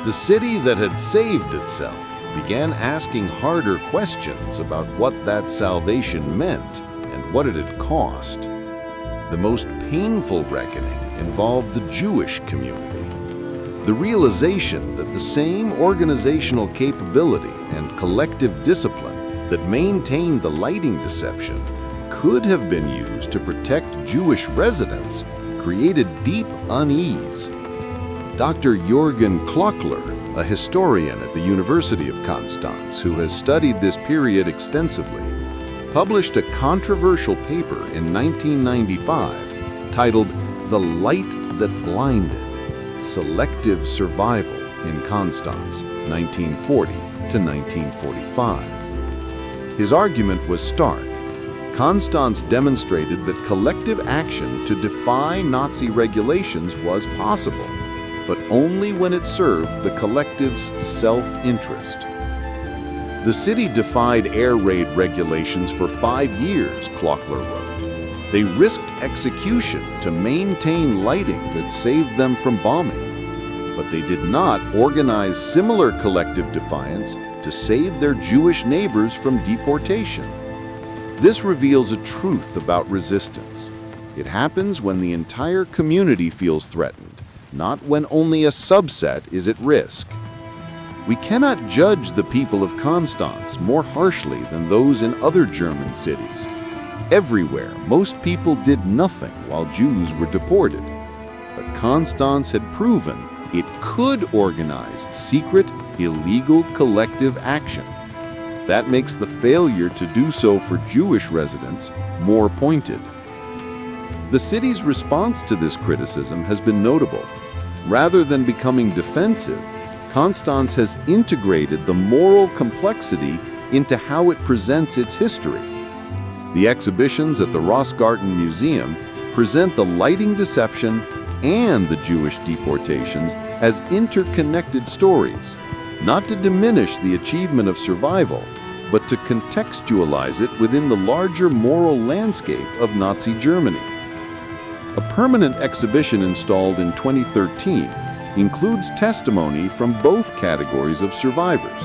The city that had saved itself began asking harder questions about what that salvation meant and what it had cost. The most painful reckoning involved the Jewish community. The realization that the same organizational capability and collective discipline that maintained the lighting deception could have been used to protect Jewish residents created deep unease. Dr. Jürgen Klockler, a historian at the University of Constance who has studied this period extensively, published a controversial paper in 1995 titled The Light That Blinded: Selective Survival in Constance, 1940 to 1945. His argument was stark. Constance demonstrated that collective action to defy Nazi regulations was possible, but only when it served the collective's self-interest. The city defied air raid regulations for 5 years, Klockler wrote. They risked execution to maintain lighting that saved them from bombing, but they did not organize similar collective defiance to save their Jewish neighbors from deportation. This reveals a truth about resistance. It happens when the entire community feels threatened, not when only a subset is at risk. We cannot judge the people of Constance more harshly than those in other German cities. Everywhere, most people did nothing while Jews were deported. But Constance had proven it could organize secret, illegal collective action. That makes the failure to do so for Jewish residents more pointed. The city's response to this criticism has been notable. Rather than becoming defensive, Constance has integrated the moral complexity into how it presents its history. The exhibitions at the Rossgarten Museum present the lighting deception and the Jewish deportations as interconnected stories, not to diminish the achievement of survival, but to contextualize it within the larger moral landscape of Nazi Germany. A permanent exhibition installed in 2013 includes testimony from both categories of survivors: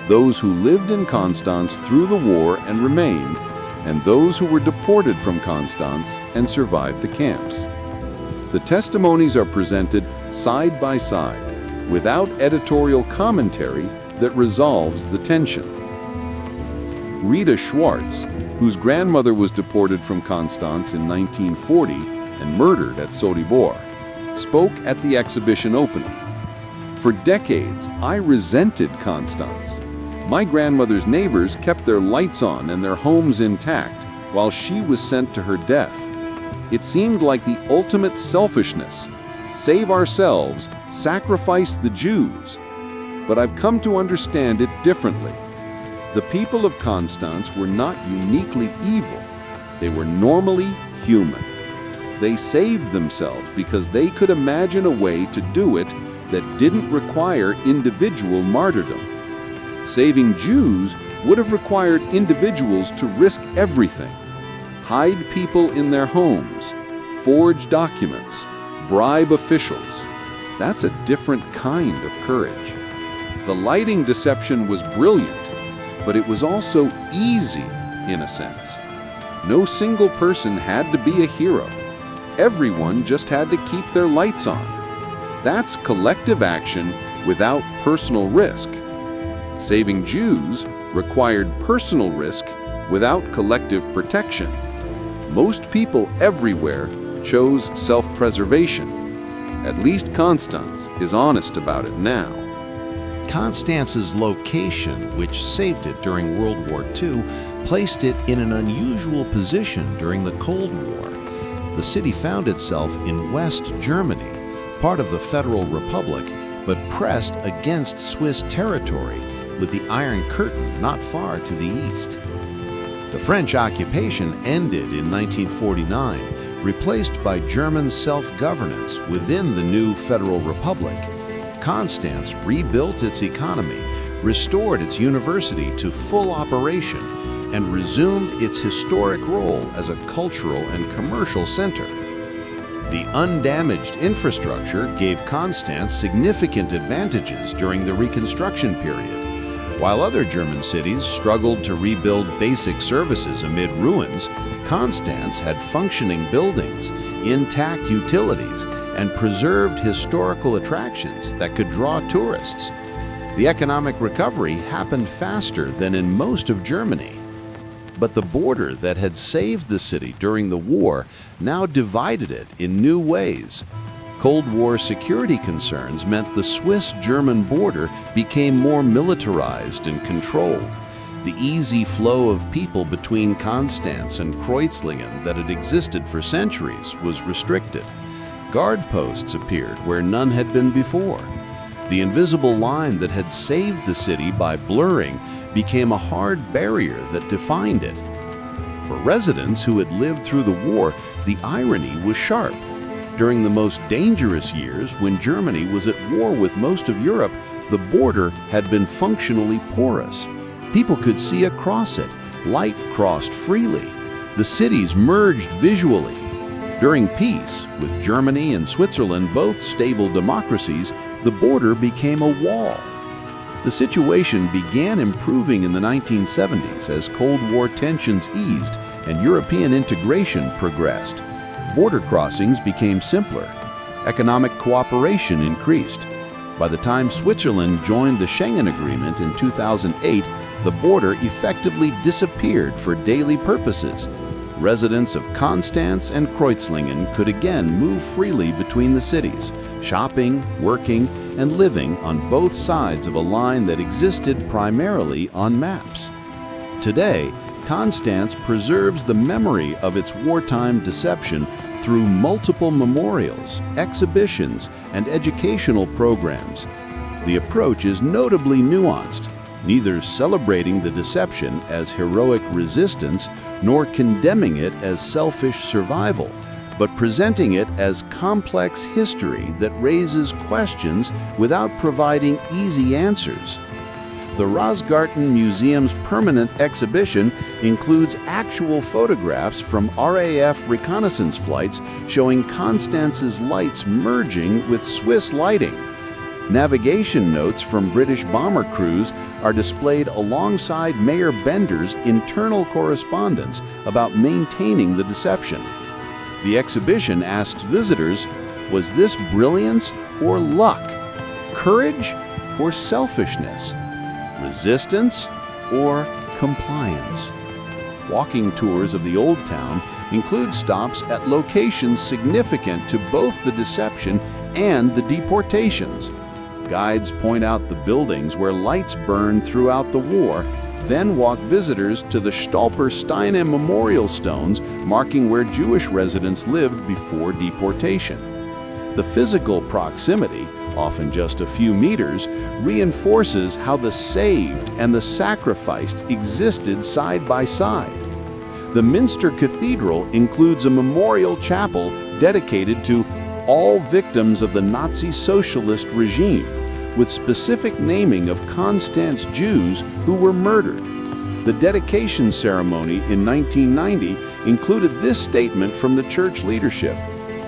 those who lived in Constance through the war and remained, and those who were deported from Constance and survived the camps. The testimonies are presented side by side, without editorial commentary that resolves the tension. Rita Schwartz, whose grandmother was deported from Constance in 1940 and murdered at Sobibor, spoke at the exhibition opening. For decades, I resented Constance. My grandmother's neighbors kept their lights on and their homes intact while she was sent to her death. It seemed like the ultimate selfishness. Save ourselves, sacrifice the Jews. But I've come to understand it differently. The people of Constance were not uniquely evil. They were normally human. They saved themselves because they could imagine a way to do it that didn't require individual martyrdom. Saving Jews would have required individuals to risk everything: hide people in their homes, forge documents, bribe officials. That's a different kind of courage. The lighting deception was brilliant, but it was also easy in a sense. No single person had to be a hero. Everyone just had to keep their lights on. That's collective action without personal risk. Saving Jews required personal risk without collective protection. Most people everywhere chose self-preservation. At least Constance is honest about it now. Constance's location, which saved it during World War II, placed it in an unusual position during the Cold War. The city found itself in West Germany, part of the Federal Republic, but pressed against Swiss territory, with the Iron Curtain not far to the east. The French occupation ended in 1949, replaced by German self-governance within the new Federal Republic. Constance rebuilt its economy, restored its university to full operation, and resumed its historic role as a cultural and commercial center. The undamaged infrastructure gave Constance significant advantages during the Reconstruction period. While other German cities struggled to rebuild basic services amid ruins, Constance had functioning buildings, intact utilities, and preserved historical attractions that could draw tourists. The economic recovery happened faster than in most of Germany. But the border that had saved the city during the war now divided it in new ways. Cold War security concerns meant the Swiss-German border became more militarized and controlled. The easy flow of people between Constance and Kreuzlingen that had existed for centuries was restricted. Guard posts appeared where none had been before. The invisible line that had saved the city by blurring became a hard barrier that defined it. For residents who had lived through the war, the irony was sharp. During the most dangerous years, when Germany was at war with most of Europe, the border had been functionally porous. People could see across it. Light crossed freely. The cities merged visually. During peace, with Germany and Switzerland both stable democracies, the border became a wall. The situation began improving in the 1970s as Cold War tensions eased and European integration progressed. Border crossings became simpler. Economic cooperation increased. By the time Switzerland joined the Schengen Agreement in 2008, the border effectively disappeared for daily purposes. Residents of Constance and Kreuzlingen could again move freely between the cities, shopping, working, and living on both sides of a line that existed primarily on maps. Today, Constance preserves the memory of its wartime deception through multiple memorials, exhibitions, and educational programs. The approach is notably nuanced, neither celebrating the deception as heroic resistance nor condemning it as selfish survival, but presenting it as complex history that raises questions without providing easy answers. The Rosgarten Museum's permanent exhibition includes actual photographs from RAF reconnaissance flights showing Constance's lights merging with Swiss lighting. Navigation notes from British bomber crews are displayed alongside Mayor Bender's internal correspondence about maintaining the deception. The exhibition asks visitors, was this brilliance or luck? Courage or selfishness? Resistance or compliance? Walking tours of the Old Town include stops at locations significant to both the deception and the deportations. Guides point out the buildings where lights burned throughout the war, then walk visitors to the Stolpersteine memorial stones marking where Jewish residents lived before deportation. The physical proximity, often just a few meters, reinforces how the saved and the sacrificed existed side by side. The Minster Cathedral includes a memorial chapel dedicated to all victims of the Nazi socialist regime, with specific naming of Konstanz Jews who were murdered. The dedication ceremony in 1990 included this statement from the church leadership: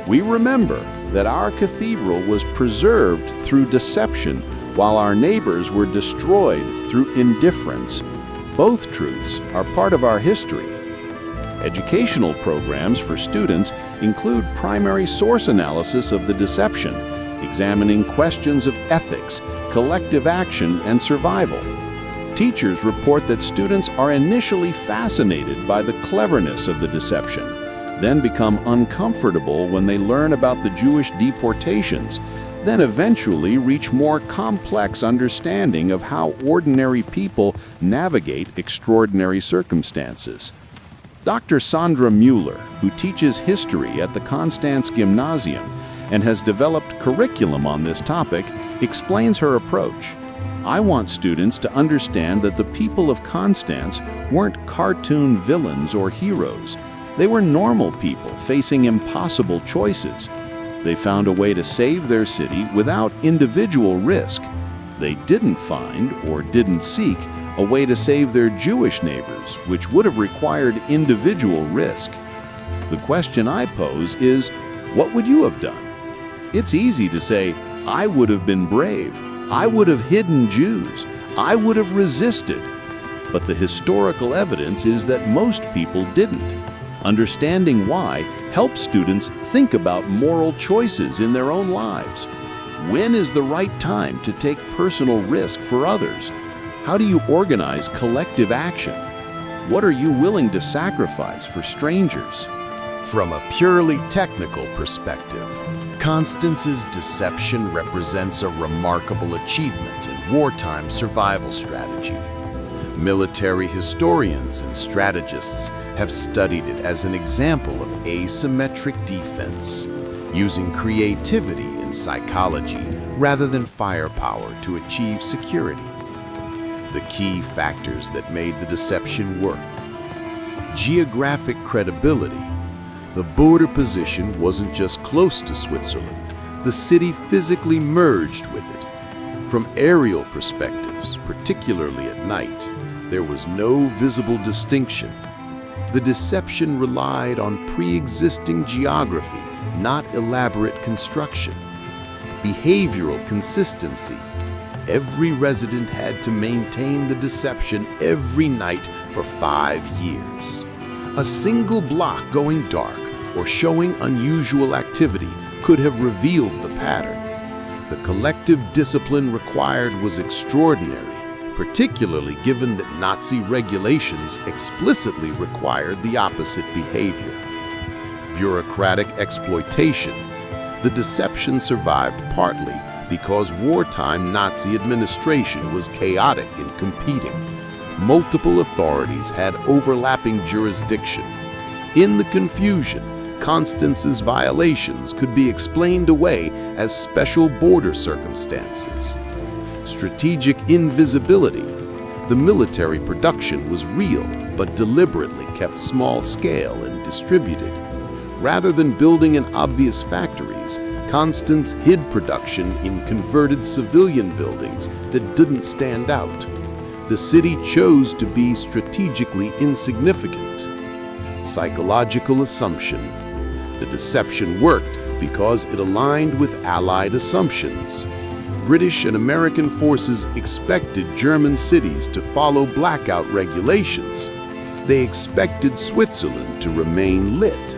"We remember that our cathedral was preserved through deception while our neighbors were destroyed through indifference. Both truths are part of our history." Educational programs for students include primary source analysis of the deception, examining questions of ethics, collective action, and survival. Teachers report that students are initially fascinated by the cleverness of the deception, then become uncomfortable when they learn about the Jewish deportations, then eventually reach more complex understanding of how ordinary people navigate extraordinary circumstances. Dr. Sandra Mueller, who teaches history at the Konstanz Gymnasium and has developed curriculum on this topic, explains her approach. "I want students to understand that the people of Konstanz weren't cartoon villains or heroes. They were normal people facing impossible choices. They found a way to save their city without individual risk. They didn't find or didn't seek a way to save their Jewish neighbors, which would have required individual risk." The question I pose is, what would you have done? It's easy to say, "I would have been brave. I would have hidden Jews. I would have resisted." But the historical evidence is that most people didn't. Understanding why helps students think about moral choices in their own lives. When is the right time to take personal risk for others? How do you organize collective action? What are you willing to sacrifice for strangers? From a purely technical perspective, Konstanz's deception represents a remarkable achievement in wartime survival strategy. Military historians and strategists have studied it as an example of asymmetric defense, using creativity and psychology rather than firepower to achieve security. The key factors that made the deception work: geographic credibility. The border position wasn't just close to Switzerland, the city physically merged with it. From aerial perspectives, particularly at night, there was no visible distinction. The deception relied on pre-existing geography, not elaborate construction. Behavioral consistency. Every resident had to maintain the deception every night for 5 years. A single block going dark or showing unusual activity could have revealed the pattern. The collective discipline required was extraordinary, particularly given that Nazi regulations explicitly required the opposite behavior. Bureaucratic exploitation. The deception survived partly because wartime Nazi administration was chaotic and competing. Multiple authorities had overlapping jurisdiction. In the confusion, Konstanz's violations could be explained away as special border circumstances. Strategic invisibility. The military production was real, but deliberately kept small scale and distributed. Rather than building in obvious factories, Konstanz hid production in converted civilian buildings that didn't stand out. The city chose to be strategically insignificant. Psychological assumption. The deception worked because it aligned with Allied assumptions. British and American forces expected German cities to follow blackout regulations. They expected Switzerland to remain lit.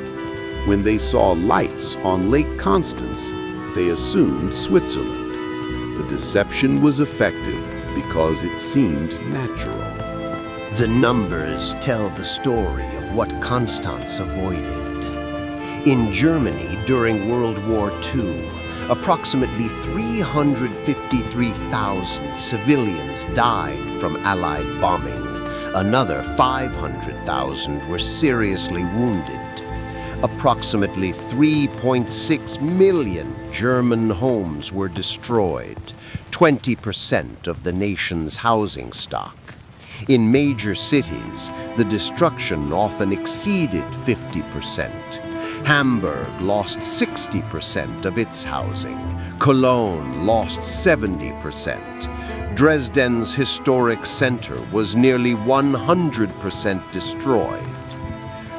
When they saw lights on Lake Constance, they assumed Switzerland. The deception was effective because it seemed natural. The numbers tell the story of what Konstanz avoided. In Germany during World War II, approximately 353,000 civilians died from Allied bombing. Another 500,000 were seriously wounded. Approximately 3.6 million German homes were destroyed, 20% of the nation's housing stock. In major cities, the destruction often exceeded 50%. Hamburg lost 60% of its housing. Cologne lost 70%. Dresden's historic center was nearly 100% destroyed.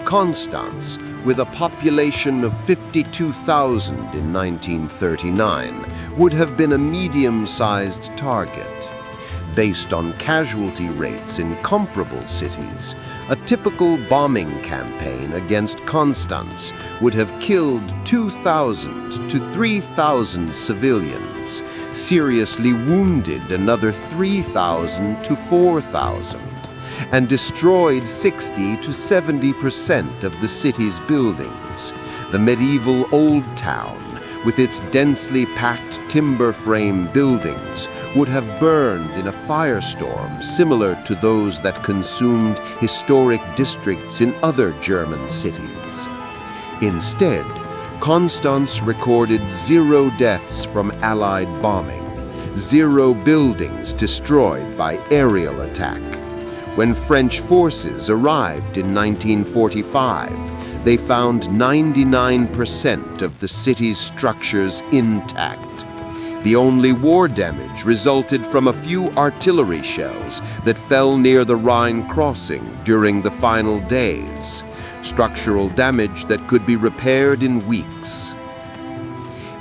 Constance, with a population of 52,000 in 1939, would have been a medium-sized target. Based on casualty rates in comparable cities, a typical bombing campaign against Constance would have killed 2,000 to 3,000 civilians, seriously wounded another 3,000 to 4,000, and destroyed 60 to 70% of the city's buildings. The medieval Old Town, with its densely packed timber frame buildings, would have burned in a firestorm similar to those that consumed historic districts in other German cities. Instead, Constance recorded 0 deaths from Allied bombing, 0 buildings destroyed by aerial attack. When French forces arrived in 1945, they found 99% of the city's structures intact. The only war damage resulted from a few artillery shells that fell near the Rhine crossing during the final days, structural damage that could be repaired in weeks.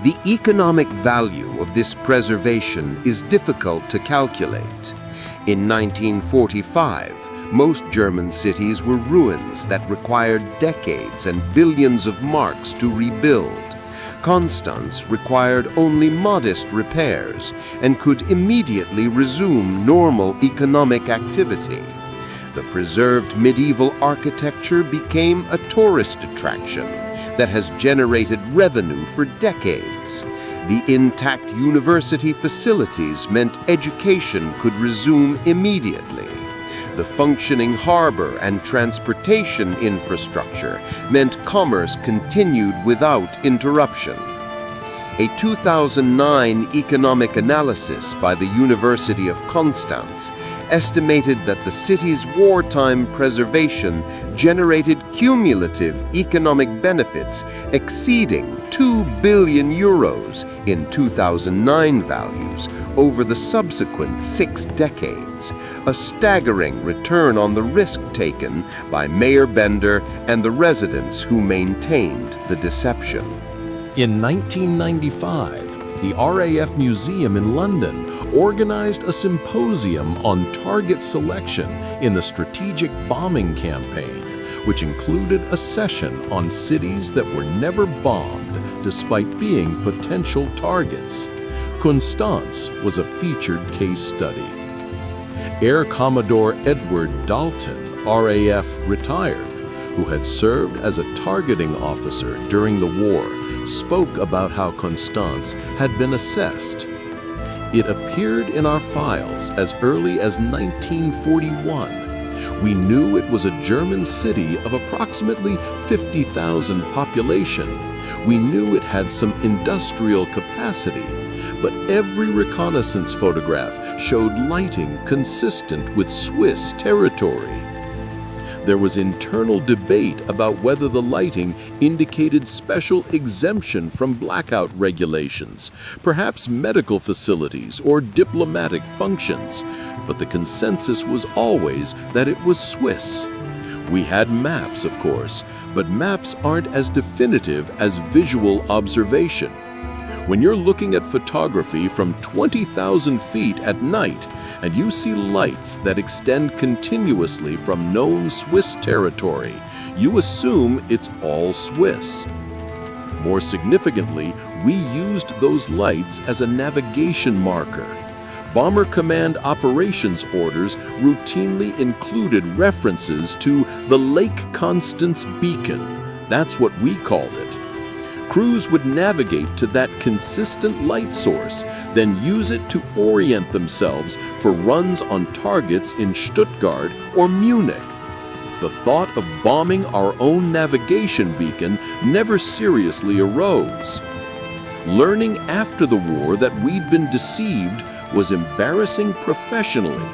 The economic value of this preservation is difficult to calculate. In 1945, most German cities were ruins that required decades and billions of marks to rebuild. Constance required only modest repairs and could immediately resume normal economic activity. The preserved medieval architecture became a tourist attraction that has generated revenue for decades. The intact university facilities meant education could resume immediately. The functioning harbor and transportation infrastructure meant commerce continued without interruption. A 2009 economic analysis by the University of Constance estimated that the city's wartime preservation generated cumulative economic benefits exceeding 2 billion euros in 2009 values over the subsequent 6 decades, a staggering return on the risk taken by Mayor Bender and the residents who maintained the deception. In 1995, the RAF Museum in London organized a symposium on target selection in the strategic bombing campaign, which included a session on cities that were never bombed despite being potential targets. Constance was a featured case study. Air Commodore Edward Dalton, RAF retired, who had served as a targeting officer during the war, spoke about how Constance had been assessed. It appeared in our files as early as 1941. We knew it was a German city of approximately 50,000 population. We knew it had some industrial capacity, but every reconnaissance photograph showed lighting consistent with Swiss territory. There was internal debate about whether the lighting indicated special exemption from blackout regulations, perhaps medical facilities or diplomatic functions, but the consensus was always that it was Swiss. We had maps, of course, but maps aren't as definitive as visual observation. When you're looking at photography from 20,000 feet at night and you see lights that extend continuously from known Swiss territory, you assume it's all Swiss. More significantly, we used those lights as a navigation marker. Bomber Command operations orders routinely included references to the Lake Constance beacon. That's what we called it. Crews would navigate to that consistent light source, then use it to orient themselves for runs on targets in Stuttgart or Munich. The thought of bombing our own navigation beacon never seriously arose. Learning after the war that we'd been deceived was embarrassing professionally,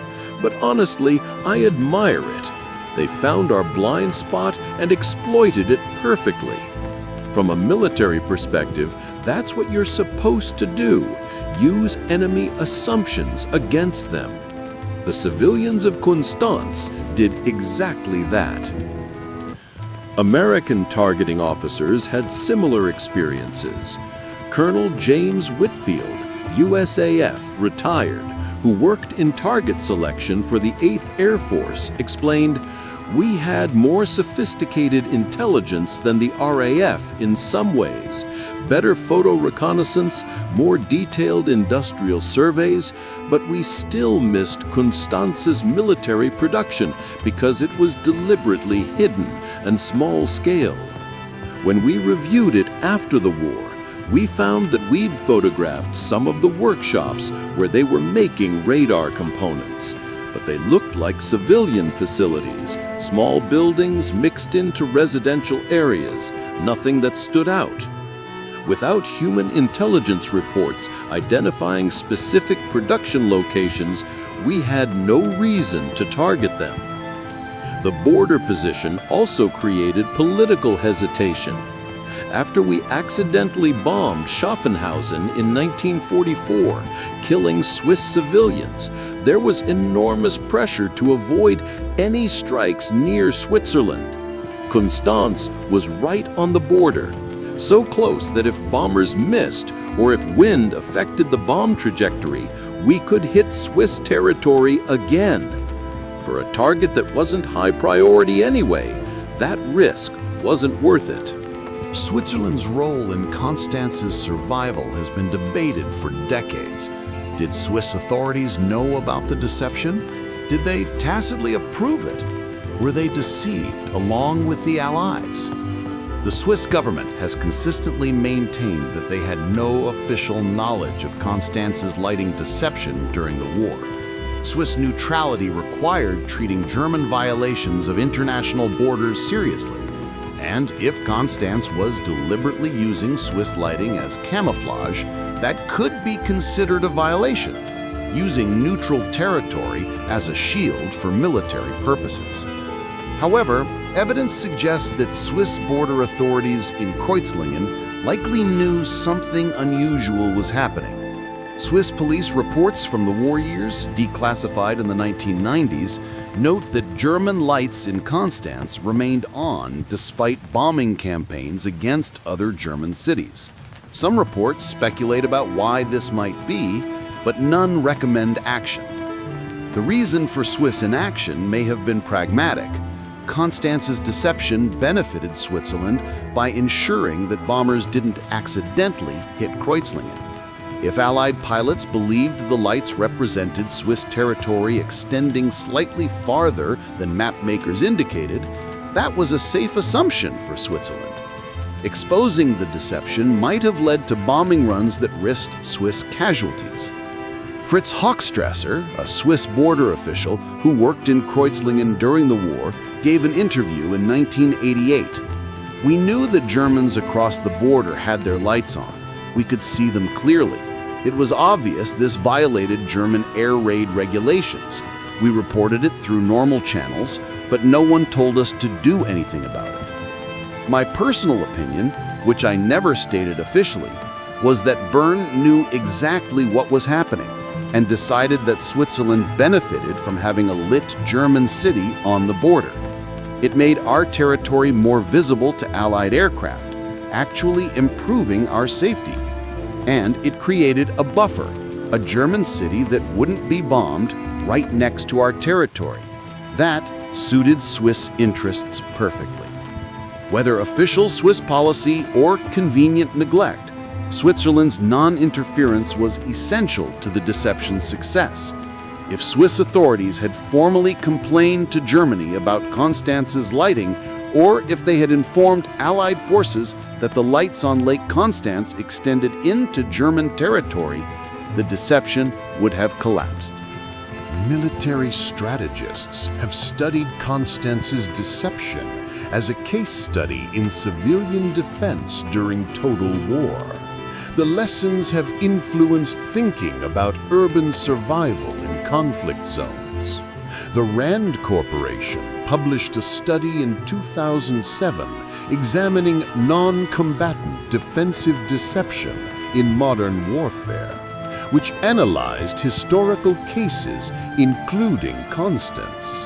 but honestly, I admire it. They found our blind spot and exploited it perfectly. From a military perspective, that's what you're supposed to do. Use enemy assumptions against them. The civilians of Constance did exactly that. American targeting officers had similar experiences. Colonel James Whitfield, USAF, retired, who worked in target selection for the 8th Air Force, explained, "We had more sophisticated intelligence than the RAF in some ways, better photo reconnaissance, more detailed industrial surveys, but we still missed Constance's military production because it was deliberately hidden and small-scale. When we reviewed it after the war, we found that we'd photographed some of the workshops where they were making radar components, but they looked like civilian facilities, small buildings mixed into residential areas, nothing that stood out. Without human intelligence reports identifying specific production locations, we had no reason to target them." The border position also created political hesitation. After we accidentally bombed Schaffenhausen in 1944, killing Swiss civilians, there was enormous pressure to avoid any strikes near Switzerland. Constance was right on the border, so close that if bombers missed or if wind affected the bomb trajectory, we could hit Swiss territory again. For a target that wasn't high priority anyway, that risk wasn't worth it. Switzerland's role in Constance's survival has been debated for decades. Did Swiss authorities know about the deception? Did they tacitly approve it? Were they deceived along with the Allies? The Swiss government has consistently maintained that they had no official knowledge of Constance's lighting deception during the war. Swiss neutrality required treating German violations of international borders seriously. And if Constance was deliberately using Swiss lighting as camouflage, that could be considered a violation, using neutral territory as a shield for military purposes. However, evidence suggests that Swiss border authorities in Kreuzlingen likely knew something unusual was happening. Swiss police reports from the war years, declassified in the 1990s, note that German lights in Constance remained on despite bombing campaigns against other German cities. Some reports speculate about why this might be, but none recommend action. The reason for Swiss inaction may have been pragmatic. Constance's deception benefited Switzerland by ensuring that bombers didn't accidentally hit Kreuzlingen. If Allied pilots believed the lights represented Swiss territory extending slightly farther than map makers indicated, that was a safe assumption for Switzerland. Exposing the deception might have led to bombing runs that risked Swiss casualties. Fritz Hochstrasser, a Swiss border official who worked in Kreuzlingen during the war, gave an interview in 1988. "We knew the Germans across the border had their lights on. We could see them clearly. It was obvious this violated German air raid regulations. We reported it through normal channels, but no one told us to do anything about it." My personal opinion, which I never stated officially, was that Bern knew exactly what was happening and decided that Switzerland benefited from having a lit German city on the border. It made our territory more visible to Allied aircraft, actually improving our safety. And it created a buffer, a German city that wouldn't be bombed right next to our territory. That suited Swiss interests perfectly. Whether official Swiss policy or convenient neglect, Switzerland's non-interference was essential to the deception's success. If Swiss authorities had formally complained to Germany about Constance's lighting, or if they had informed Allied forces that the lights on Lake Constance extended into German territory, the deception would have collapsed. Military strategists have studied Constance's deception as a case study in civilian defense during total war. The lessons have influenced thinking about urban survival in conflict zones. The Rand Corporation published a study in 2007 examining non-combatant defensive deception in modern warfare, which analyzed historical cases including Constance.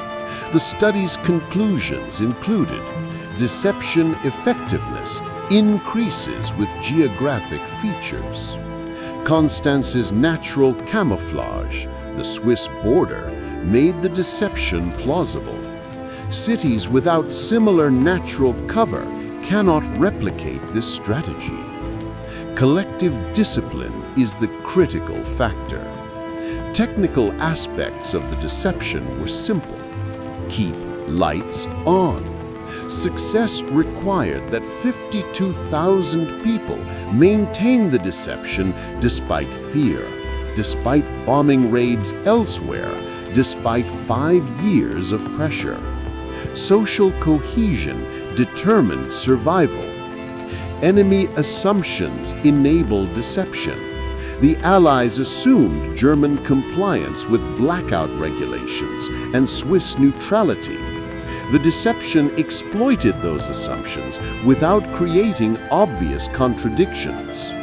The study's conclusions included deception effectiveness increases with geographic features. Constance's natural camouflage, the Swiss border, made the deception plausible. Cities without similar natural cover cannot replicate this strategy. Collective discipline is the critical factor. Technical aspects of the deception were simple. Keep lights on. Success required that 52,000 people maintain the deception despite fear, despite bombing raids elsewhere, despite 5 years of pressure. Social cohesion determined survival. Enemy assumptions enabled deception. The Allies assumed German compliance with blackout regulations and Swiss neutrality. The deception exploited those assumptions without creating obvious contradictions.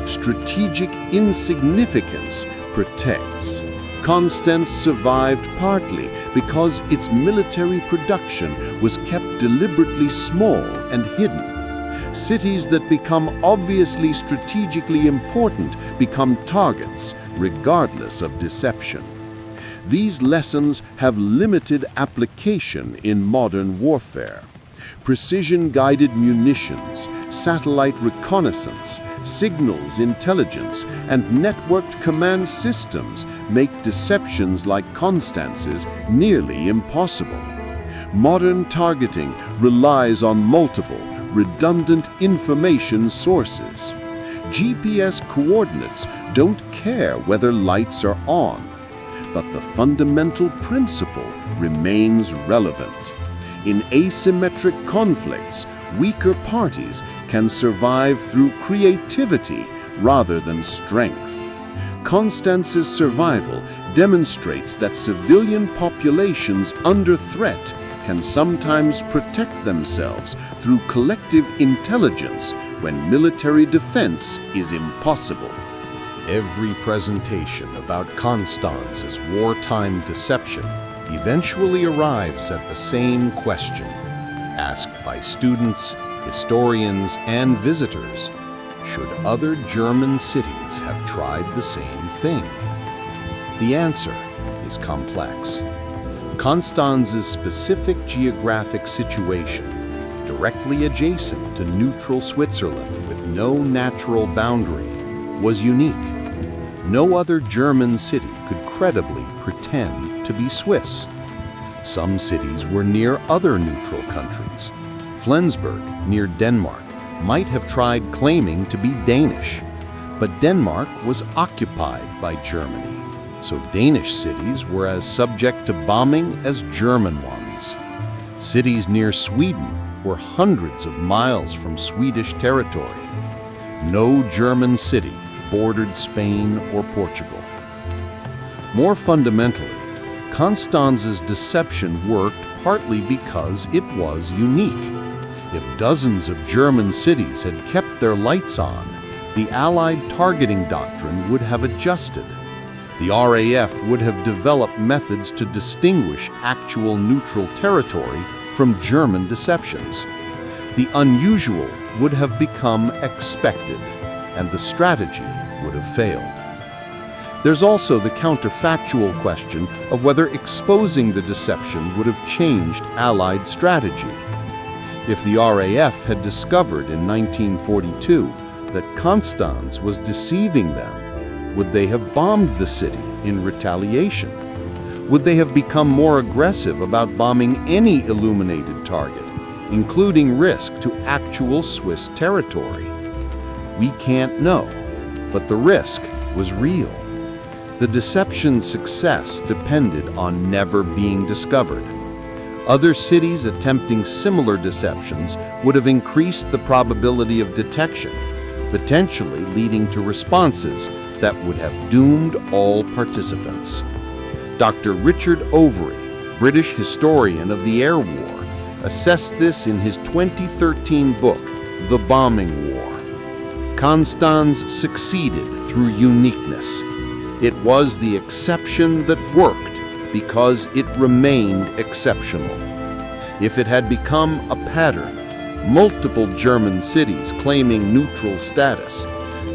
Strategic insignificance protects. Constance survived partly because its military production was kept deliberately small and hidden. Cities that become obviously strategically important become targets, regardless of deception. These lessons have limited application in modern warfare. Precision-guided munitions, satellite reconnaissance, signals intelligence, and networked command systems make deceptions like Constance's nearly impossible. Modern targeting relies on multiple, redundant information sources. GPS coordinates don't care whether lights are on, but the fundamental principle remains relevant. In asymmetric conflicts, weaker parties can survive through creativity rather than strength. Constance's survival demonstrates that civilian populations under threat can sometimes protect themselves through collective intelligence when military defense is impossible. Every presentation about Constance's wartime deception eventually arrives at the same question, asked by students, historians, and visitors. Should other German cities have tried the same thing? The answer is complex. Constance's specific geographic situation, directly adjacent to neutral Switzerland with no natural boundary, was unique. No other German city could credibly pretend to be Swiss. Some cities were near other neutral countries. Flensburg, near Denmark, might have tried claiming to be Danish, but Denmark was occupied by Germany, so Danish cities were as subject to bombing as German ones. Cities near Sweden were hundreds of miles from Swedish territory. No German city bordered Spain or Portugal. More fundamentally, Constance's deception worked partly because it was unique. If dozens of German cities had kept their lights on, the Allied targeting doctrine would have adjusted. The RAF would have developed methods to distinguish actual neutral territory from German deceptions. The unusual would have become expected, and the strategy would have failed. There's also the counterfactual question of whether exposing the deception would have changed Allied strategy. If the RAF had discovered in 1942 that Constance was deceiving them, would they have bombed the city in retaliation? Would they have become more aggressive about bombing any illuminated target, including risk to actual Swiss territory? We can't know, but the risk was real. The deception's success depended on never being discovered. Other cities attempting similar deceptions would have increased the probability of detection, potentially leading to responses that would have doomed all participants. Dr. Richard Overy, British historian of the Air War, assessed this in his 2013 book, The Bombing War. Constans succeeded through uniqueness. It was the exception that worked because it remained exceptional. If it had become a pattern, multiple German cities claiming neutral status,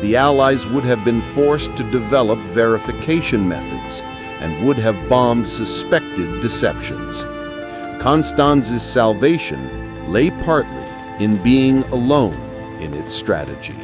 the Allies would have been forced to develop verification methods and would have bombed suspected deceptions. Constanz's salvation lay partly in being alone in its strategy.